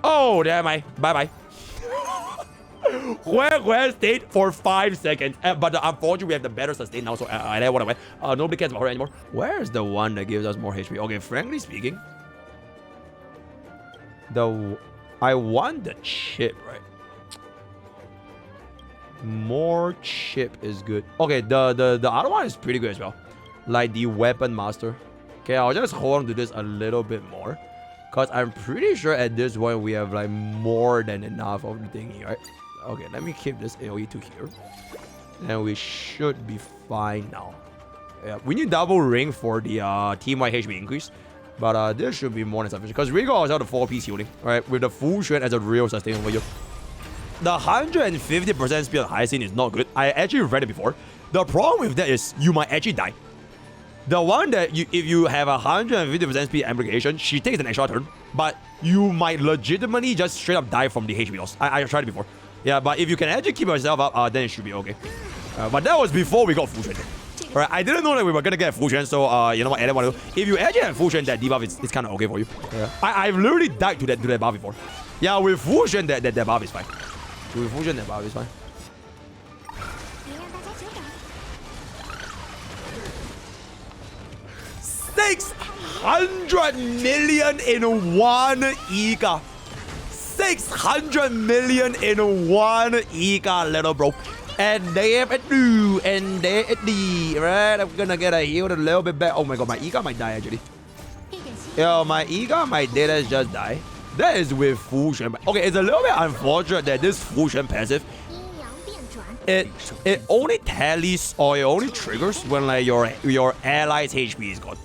Oh, damn I. Bye-bye. Where stayed for 5 seconds. But unfortunately, we have the better sustain now, so I don't want to win. Nobody cares about her anymore. Where's the one that gives us more HP? Okay, frankly speaking, I want the chip, right? More chip is good. Okay, the other one is pretty good as well. Like the Weapon Master. Okay, I'll just hold on to this a little bit more, because I'm pretty sure at this point we have like more than enough of the thingy, right? Okay, let me keep this AoE to here. And we should be fine now. Yeah, we need double ring for the team-wide HP increase. But this should be more than sufficient, because we got ourselves the 4-piece healing, right? With the Fu Xuan as a real sustain over here. The 150% speed of Hyacinth is not good. I actually read it before. The problem with that is you might actually die. The one that if you have 150% speed amplification, she takes an extra turn, but you might legitimately just straight up die from the HP loss. I tried it before. Yeah, but if you can actually keep yourself up, then it should be okay. But that was before we got Fu Xuan. Alright, I didn't know that we were gonna get Fu Xuan, so you know what, I didn't want to. If you actually have Fu Xuan, that debuff it's kind of okay for you. Yeah. I've literally died to that buff before. Yeah, with Fu Xuan, that buff is fine. With Fu Xuan, that buff is fine. $600 million in one Ica. 600 million in one Ica, little bro. And they have a do, and they a D, right? I'm gonna get a healed a little bit better. Oh my god, my Ica might die actually. Yo, my Ica, my data just die. That is with Fu Xuan. Okay, it's a little bit unfortunate that this Fu Xuan passive, it only tallies or it only triggers when like your allies' HP is gone.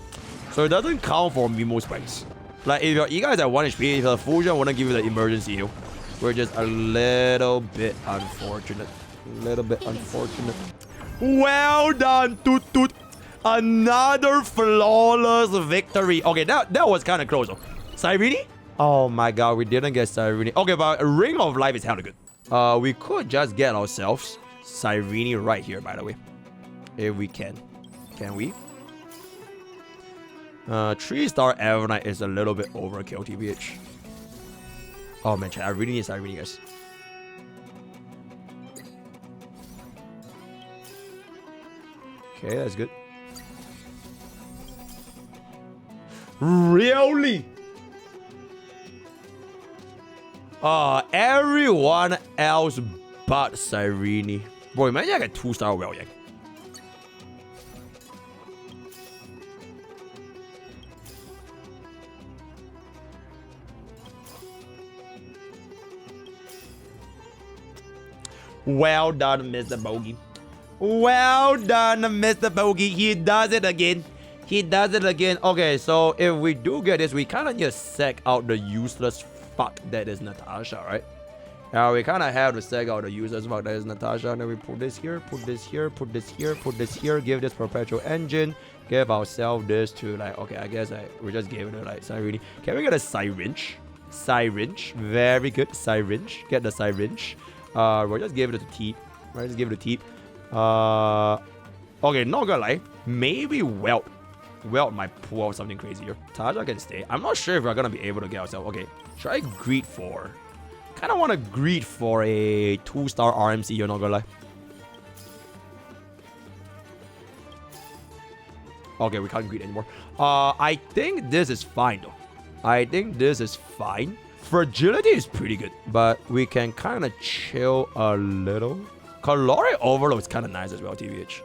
So it doesn't count for Mimo spikes. Like if your Ica is at 1 HP, if the Fu Xuan wouldn't give you the emergency heal. We're just a little bit unfortunate. Little bit unfortunate. Well done, Toot Toot. Another flawless victory. Okay, that was kind of close though. Cyrene? Oh my god, we didn't get Cyrene. Okay, but Ring of Life is hella good. We could just get ourselves Cyrene right here, by the way. If we can. Can we? 3-star Evernite is a little bit overkill, TBH. Oh man, I really need Cyrene, guys. Okay, that's good. Really? Everyone else but Cyrene. Bro, imagine I get 2-star well, yeah. Well done, MrPokke. Well done, MrPokke. He does it again. He does it again. Okay, so if we do get this, we kind of need to sack out the useless fuck that is Natasha, right? Now we kind of have to sack out the useless fuck that is Natasha. And then we put this here, put this here, put this here, put this here. Give this perpetual engine. Give ourselves this to like, okay, I guess we just gave it like Cyrene. Can we get a Syringe? Syringe. Very good. Syringe. Get the Syringe. We'll just give it to Teep. Right, just give it to Teep. Okay, not gonna lie. Maybe Welt. Welt might pull out something crazy here. Tasha can stay. I'm not sure if we're gonna be able to get ourselves. Okay, should I greet for? Kind of want to greet for a 2-star RMC. You're not gonna lie. Okay, we can't greet anymore. I think this is fine though. I think this is fine. Fragility is pretty good, but we can kind of chill a little. Caloric Overload is kind of nice as well, TBH.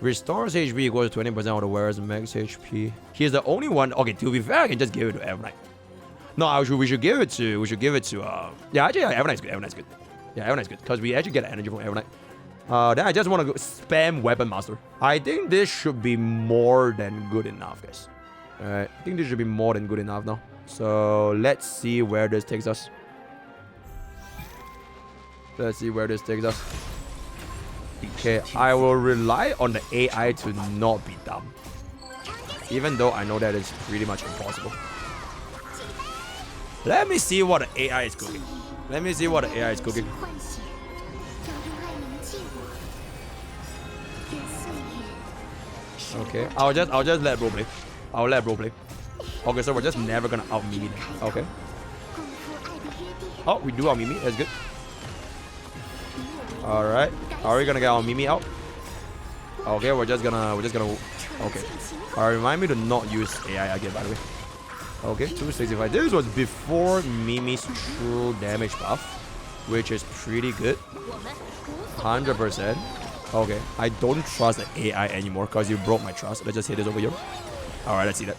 Restores HP equals to 20% of the wearer's max HP. He's the only one. Okay, to be fair, I can just give it to Evernite. No, we should give it to. Yeah, actually, yeah, Evernite's good. Evernite's good. Yeah, Evernite's good because we actually get energy from Evernite. Then I just want to go spam Weapon Master. I think this should be more than good enough, guys. Alright, I think this should be more than good enough now. So let's see where this takes us. Let's see where this takes us. Okay, I will rely on the AI to not be dumb. Even though I know that it's pretty much impossible. Let me see what the AI is cooking. Let me see what the AI is cooking. Okay, I'll just let bro play. I'll let bro play. Okay, so we're just never gonna out Mimi. Okay. Oh, we do out Mimi. That's good. All right. Are we gonna get our Mimi out? Okay, we're just gonna. Okay. Alright, remind me to not use AI again, by the way. Okay, 265. This was before Mimi's true damage buff, which is pretty good. 100%. Okay, I don't trust the AI anymore because you broke my trust. Let's just hit this over here. Alright, let's see that.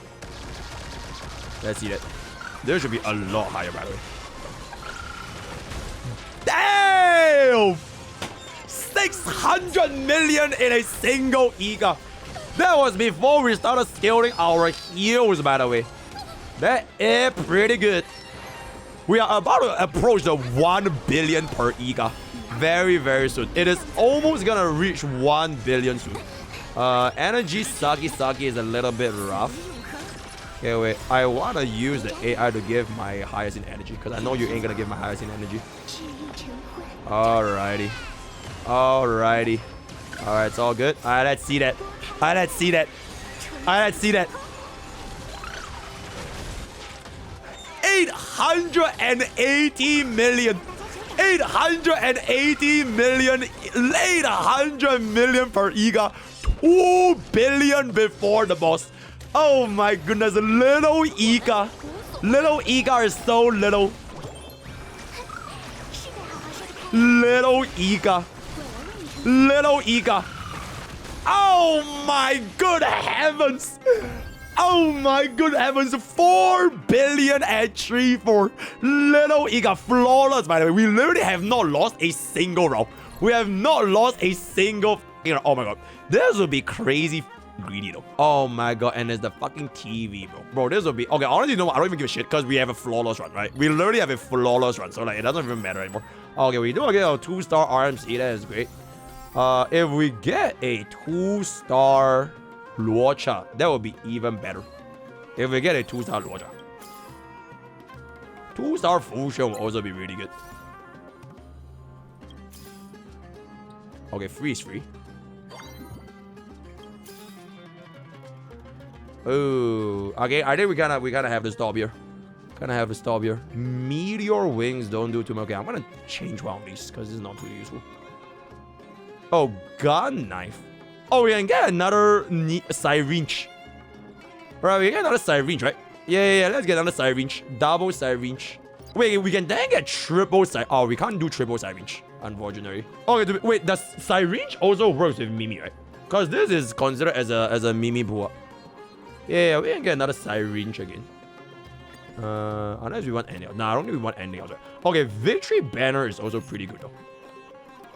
Let's see that. There should be a lot higher, by the way. Damn! 600 million in a single Ica. That was before we started scaling our heals, by the way. That is pretty good. We are about to approach the 1 billion per Ica very, very soon. It is almost gonna reach 1 billion soon. Energy Saki is a little bit rough. Okay, wait. I want to use the AI to give my highest in energy because I know you ain't gonna give my highest in energy. Alrighty. Alrighty. Alright, it's all good. Alright, let's see that. Alright, let's see that. Alright, let's see that. 880 million. 880 million. 800 million per Ica. 2 billion before the boss. Oh my goodness. Little Ica. Little Ica is so little. Little Ica. Little Ica. Oh my good heavens. Oh my good heavens. 4 billion at 3-4. Little Ica. Flawless, by the way. We literally have not lost a single round. We have not lost a single. Oh my god. This will be crazy greedy though. Oh my god. And there's the fucking TV, bro. Bro, this will be. Okay, honestly, no, I don't even give a shit because we have a flawless run, right? We literally have a flawless run. So, like, it doesn't even matter anymore. Okay, we do get a 2-star RMC. That is great. If we get a 2-star Luocha. That would be even better. If we get a 2-star Luocha. 2-star Fusion will also be really good. Okay, free is free. Oh, okay. I think we gotta have to stop here. Gonna have to stop here. Meteor wings don't do too much. Okay, I'm gonna change one of these because this is not too useful. Oh, gun knife. Oh, we can get another syringe. Right, we get another syringe, right? Yeah. Let's get another syringe. Double syringe. Wait, we can then get triple syringe. Oh, we can't do triple syringe, unfortunately. Okay, wait, does syringe also works with Mimi, right? Because this is considered as a Mimi pull-up. Yeah, we can get another syringe again. Unless we want anything else. Nah, I don't think we want anything else. Okay, victory banner is also pretty good though.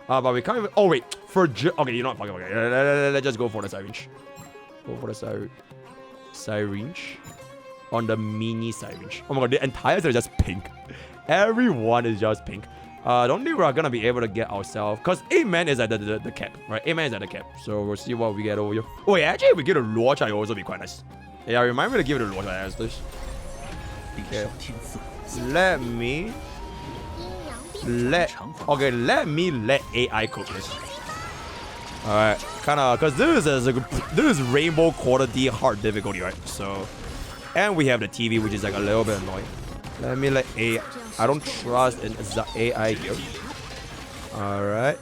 But we can't even. Oh wait, okay, you know what? Okay. Let's just go for the syringe. Go for the syringe. On the mini syringe. Oh my god, the entire set is just pink. Everyone is just pink. Don't think we're gonna be able to get ourselves, because 8-man is at the cap, right? 8-man is at the cap. So we'll see what we get over here. Oh yeah, actually if we get a Luocha, it will also be quite nice. Yeah, remind me to give it a Luocha as this. Okay. Let me let AI cook this. Alright, kinda, cause this is rainbow quality hard difficulty, right? So, and we have the TV, which is like a little bit annoying. Let me let AI. I don't trust in the AI here. Alright.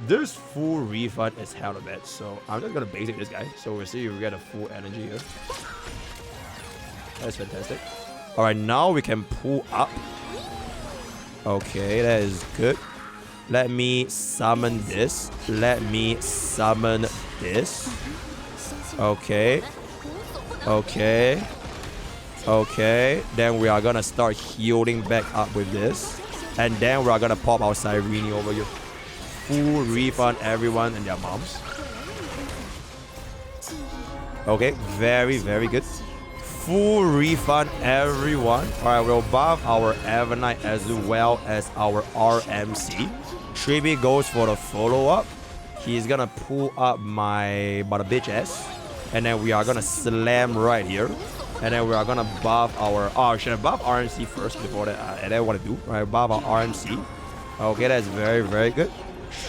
This full refund is hella bad, so I'm just gonna basic this guy. So we'll see if we get a full energy here. That's fantastic. Alright, now we can pull up. Okay, that is good. Let me summon this. Let me summon this. Okay. Okay. Okay. Then we are gonna start healing back up with this. And then we are gonna pop our Sirene over here. Full refund everyone and their moms. Okay, very, very good. Full refund everyone. Alright, we'll buff our Evernight as well as our RMC. Triby goes for the follow-up. He's gonna pull up my bitch ass. And then we are gonna slam right here. And then we are gonna buff our... Oh, should I buff RMC first before that? I don't want to do. Alright, buff our RMC. Okay, that's very, very good.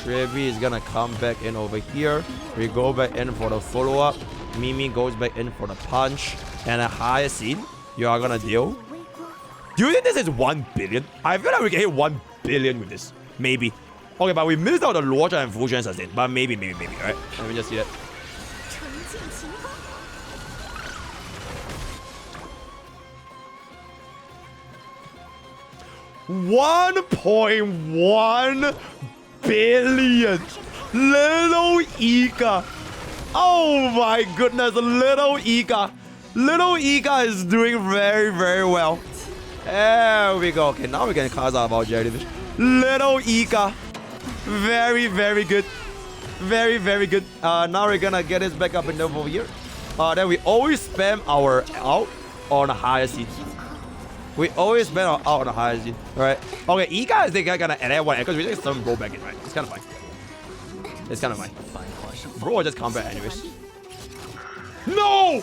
Triby is gonna come back in over here. We go back in for the follow-up. Mimi goes back in for the punch. And a higher scene. You are gonna deal. Do you think this is 1 billion? I feel like we can hit 1 billion with this. Maybe. Okay, but we missed out the Luocha and Fusion sustain. But maybe. Alright, let me just see that. $1.1 billion. Little Ica. Oh my goodness, Little Ica. Little Ica is doing very, very well. There we go. Okay, now we can cast out about Jellyfish. Little Ica. Very, very good. Very, very good. Now we're gonna get this back up and over here. Then we always spam our out on a higher seat. We always spam our out on a higher seat. Alright. Okay, Ica is gonna add one because we just some roll back in, right? It's kind of fine. It's kind of fine. Bro, will just come back anyways. No!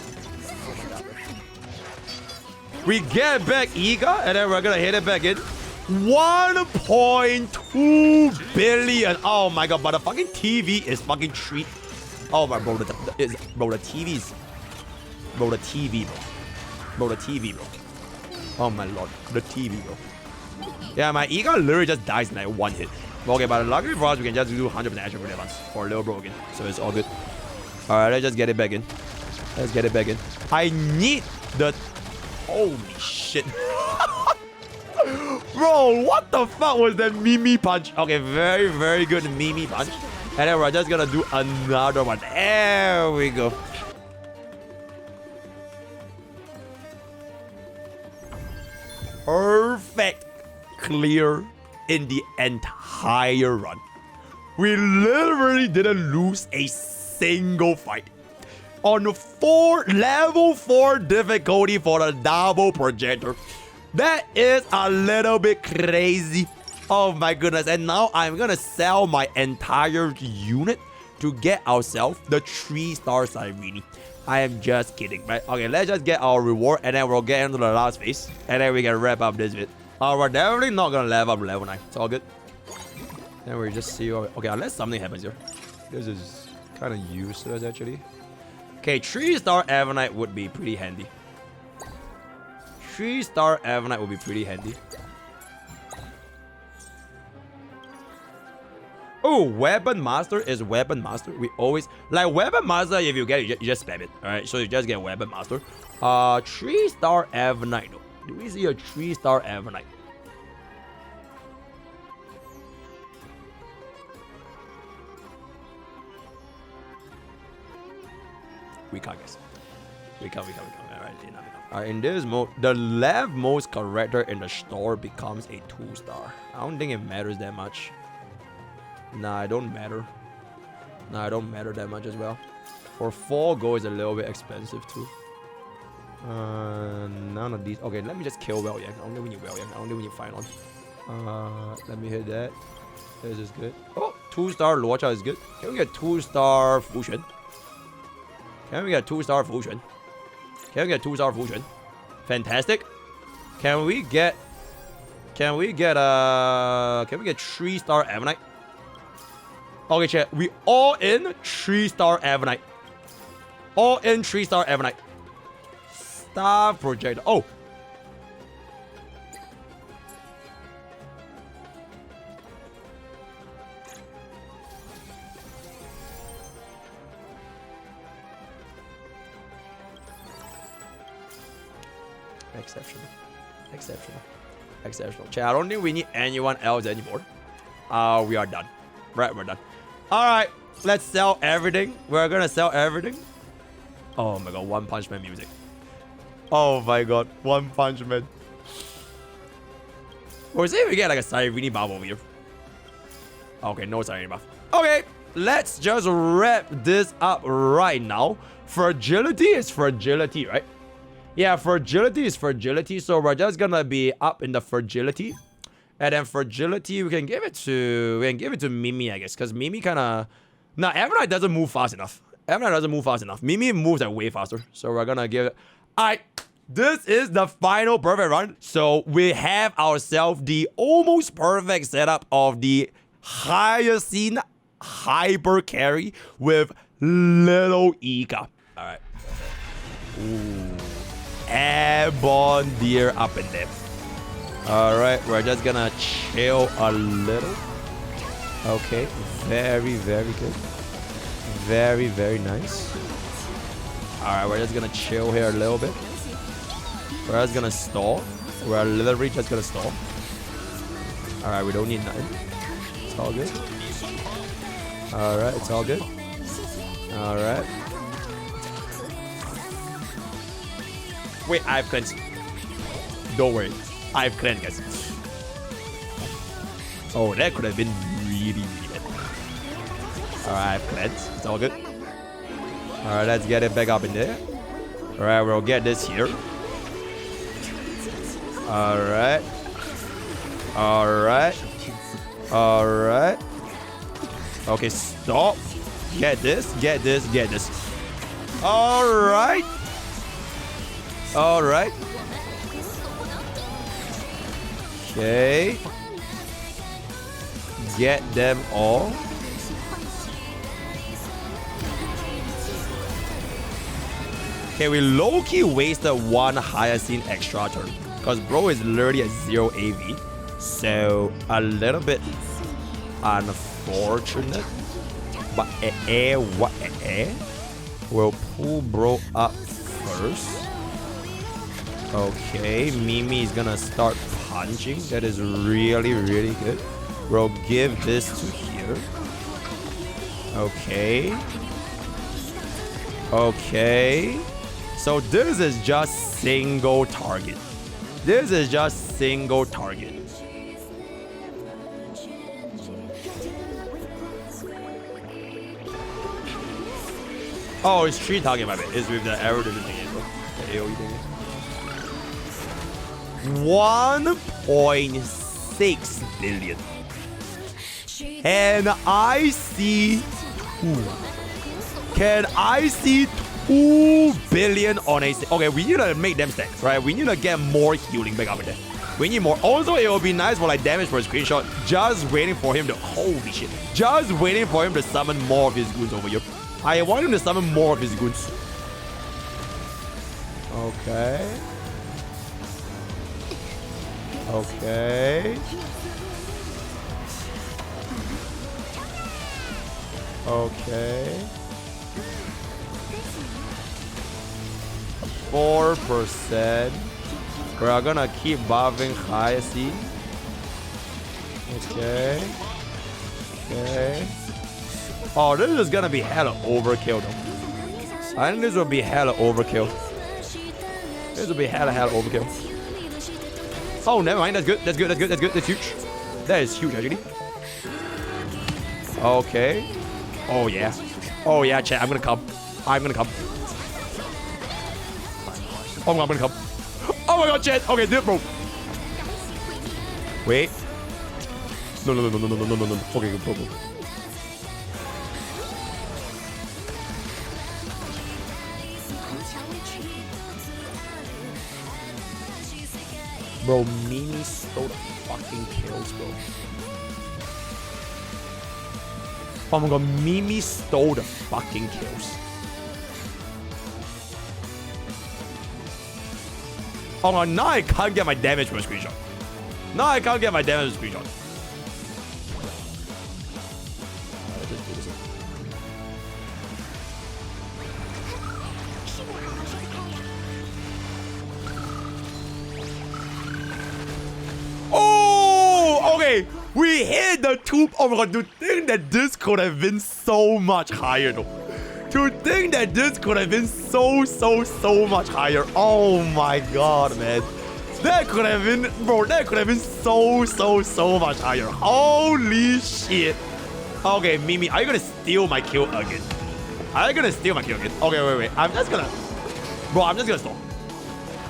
We get back Ica, and then we're gonna hit it back in. 1.2 billion. Oh my god, but the fucking TV is fucking treat. Oh my bro, the TV is. Bro, the TV, bro. Bro, the TV, bro. Oh my lord, the TV, bro. Yeah, my Ica literally just dies in like one hit. Okay, but luckily for us, we can just do 100% action for advance for a little bro again. So it's all good. Alright, let's just get it back in. Let's get it back in. I need the... Holy shit. Bro, what the fuck was that Mimi punch? Okay, very, very good Mimi punch. And then we're just gonna do another one. There we go. Perfect clear in the entire run. We literally didn't lose a single fight. On level 4 difficulty for the double projector. That is a little bit crazy. Oh my goodness. And now I'm gonna sell my entire unit to get ourselves the 3-star Sirini. I am just kidding, right? Okay, let's just get our reward and then we'll get into the last phase. And then we can wrap up this bit. We're definitely not gonna level up to level 9. It's all good. Then we just see what... Okay, unless something happens here. This is kind of useless, actually. Okay, 3-star Avenite would be pretty handy. 3-star Avenite would be pretty handy. Oh, Weapon Master is Weapon Master. We always... Like, Weapon Master, if you get it, you just spam it. Alright, so you just get Weapon Master. 3-star Avenite, though. Do we see a 3-star Avenite? We can't guess. We can't. Alright, enough. Alright, in this mode, the leftmost character in the store becomes a 2-star. I don't think it matters that much. Nah, it don't matter. Nah, it don't matter that much as well. For 4 gold is a little bit expensive too. None of these. Okay, let me just kill Well Yang. Only when you Well Yang. Only when you find one. Let me hit that. This is good. Oh, 2-star Luocha is good. Can we get 2-star Fusion? Can we get 2-star Fusion? Can we get 2-star Fusion? Fantastic. Can we get 3-star Avenite? Okay, chat. We all in 3-star Avenite. All in 3-star Avenite. Star Projector. Oh. Exceptional. Chat, I don't think we need anyone else anymore. We are done. Right, we're done. Alright, let's sell everything. We're gonna sell everything. Oh my god, One Punch Man music. Oh my god, One Punch Man. Or say we get like a Sirini buff over here. Okay, no Sirini buff. Okay, let's just wrap this up right now. Fragility is fragility, right? Yeah, fragility is fragility. So we're just gonna be up in the fragility. And then fragility, we can give it to Mimi, I guess. Because Mimi kind of... Nah, Avenite doesn't move fast enough. Mimi moves like way faster. So we're gonna give it... Alright, this is the final perfect run. So we have ourselves the almost perfect setup of the Hyacinth Hyper Carry with Little Ica. Alright. Ooh. Airborne Deer up in there. Alright, we're just gonna chill a little. Okay, very good. Very nice. Alright, we're just gonna chill here a little bit. We're just gonna stall. We're literally just gonna stall. Alright, we don't need nothing. It's all good. Alright, it's all good. Alright. Wait, I have cleansed. Don't worry. I have cleansed, guys. Oh, that could have been really bad. Alright, I have cleansed. It's all good. Alright, let's get it back up in there. Alright, we'll get this here. Alright. Okay, stop. Get this. Alright. Okay. Get them all. Okay, we low-key wasted one Hyacinth extra turn. Because bro is literally at 0 AV. So, a little bit unfortunate. But we'll pull bro up first. Okay, Mimi is gonna start punching. That is really good. We'll give this to here. Okay. So this is just single target. Oh, it's 3 target, my bad. It's with the arrow to the thing. The AoE thing. 1.6 billion. And I see Can I see 2 billion on a... Okay, we need to make them stacks, right? We need to get more healing back up in there. We need more. Also, it would be nice for like damage for a screenshot. Just waiting for him to... Holy shit. Just waiting for him to summon more of his goons over here. I want him to summon more of his goons. Okay. Okay. Okay. 4%. We're gonna keep buffing high, see? Okay. Okay. Oh, this is gonna be hella overkill though. I think this will be hella overkill. This will be hella overkill. Oh, never mind. That's good. That's good. That's good. That's good. That's huge. That is huge, actually. Okay. Oh, yeah. Oh, yeah, chat. I'm gonna come. I'm gonna come. Oh, I'm gonna come. Oh my god, chat. Okay, do it, bro. Wait. No. Okay, bro. Bro, Mimi stole the fucking kills, bro. Oh my god, Mimi stole the fucking kills. Oh my god, now I can't get my damage from a screenshot. Now I can't get my damage from a screenshot. We hit the 2. Oh my god, to think that this could have been so much higher though. To think that this could have been so much higher. Oh my god, man. That could have been, bro, that could have been so much higher. Holy shit. Okay, Mimi, are you gonna steal my kill again? Are you gonna steal my kill again? Okay, wait. I'm just gonna stop.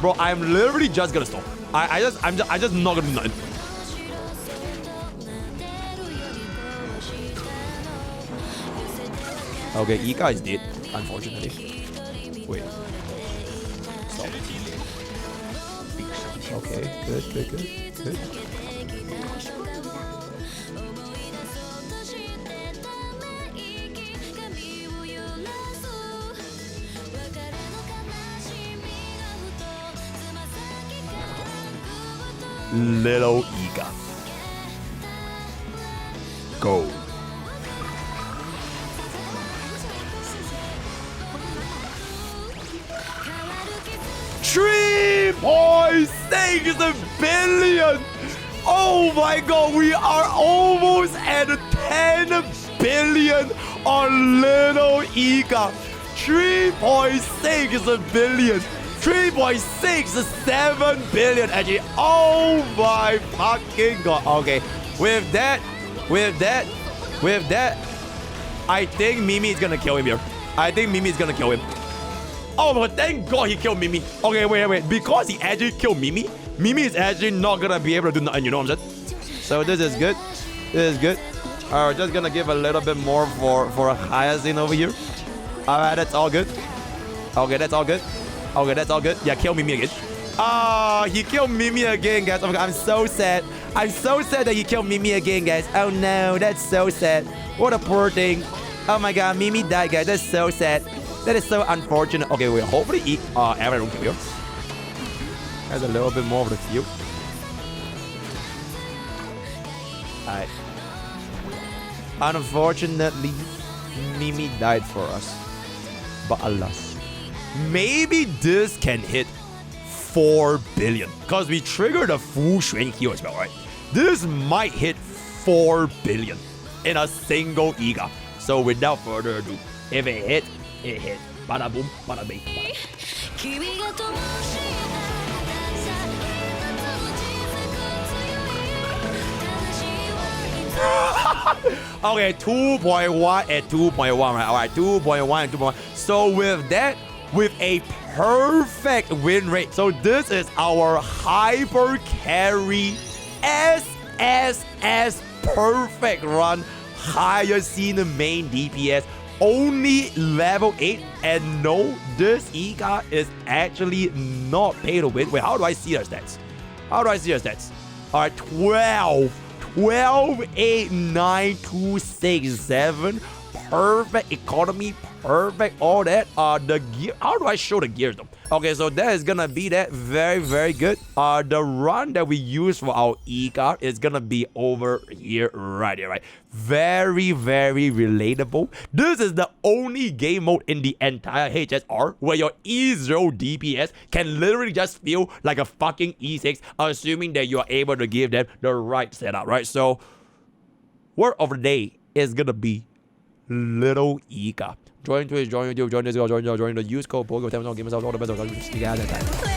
Bro, I'm literally just gonna stop. I'm just not gonna do nothing. Okay, Ica is dead, unfortunately. Wait. Stop. Okay, good. Little Ica. Go. 3.6 billion! Oh my god, we are almost at 10 billion on Little Ica. 3.6 billion. 3.67 billion actually. Oh my fucking god. Okay, with that, I think Mimi is gonna kill him here. I think Mimi is gonna kill him. Oh my god, thank god he killed Mimi. Okay, wait. Because he actually killed Mimi, Mimi is actually not gonna be able to do nothing, you know what I'm saying? So this is good. This is good. Alright, just gonna give a little bit more for a Hyacinth over here. Alright, that's all good. Okay, that's all good. Okay, that's all good. Yeah, kill Mimi again. Ah, he killed Mimi again, guys. Oh my god, I'm so sad. I'm so sad that he killed Mimi again, guys. Oh no, that's so sad. What a poor thing. Oh my god, Mimi died, guys. That's so sad. That is so unfortunate. Okay, wait. Hopefully, everyone can kill. Has a little bit more of the field. Alright. Unfortunately, Mimi died for us. But alas. Maybe this can hit 4 billion. Because we triggered a full Xuan heal as well, right? This might hit 4 billion in a single Ica. So without further ado, if it hit, it hit. Bada boom, bada bing, bada. Okay, 2.1 and 2.1, right? Alright, 2.1 and 2.1. So with that, with a perfect win rate. So this is our hyper carry SSS perfect run highest seen main DPS, only level 8, and no, this Ica is actually not pay to win. Wait, how do I see her stats? How do I see her stats? Alright, 12, 8, 9, 2, 6, 7. Perfect economy, perfect all that. The gear, how do I show the gears though? Okay, so that is gonna be that. Very, very good. The run that we use for our Ica is gonna be over here, right here, right? Very, very relatable. This is the only game mode in the entire HSR where your E0 DPS can literally just feel like a fucking E6, assuming that you are able to give them the right setup, right? So, word of the day is gonna be Little Ica. Join Twitch, join YouTube, join Discord, join the use code POKE, 10% gamers out all the best.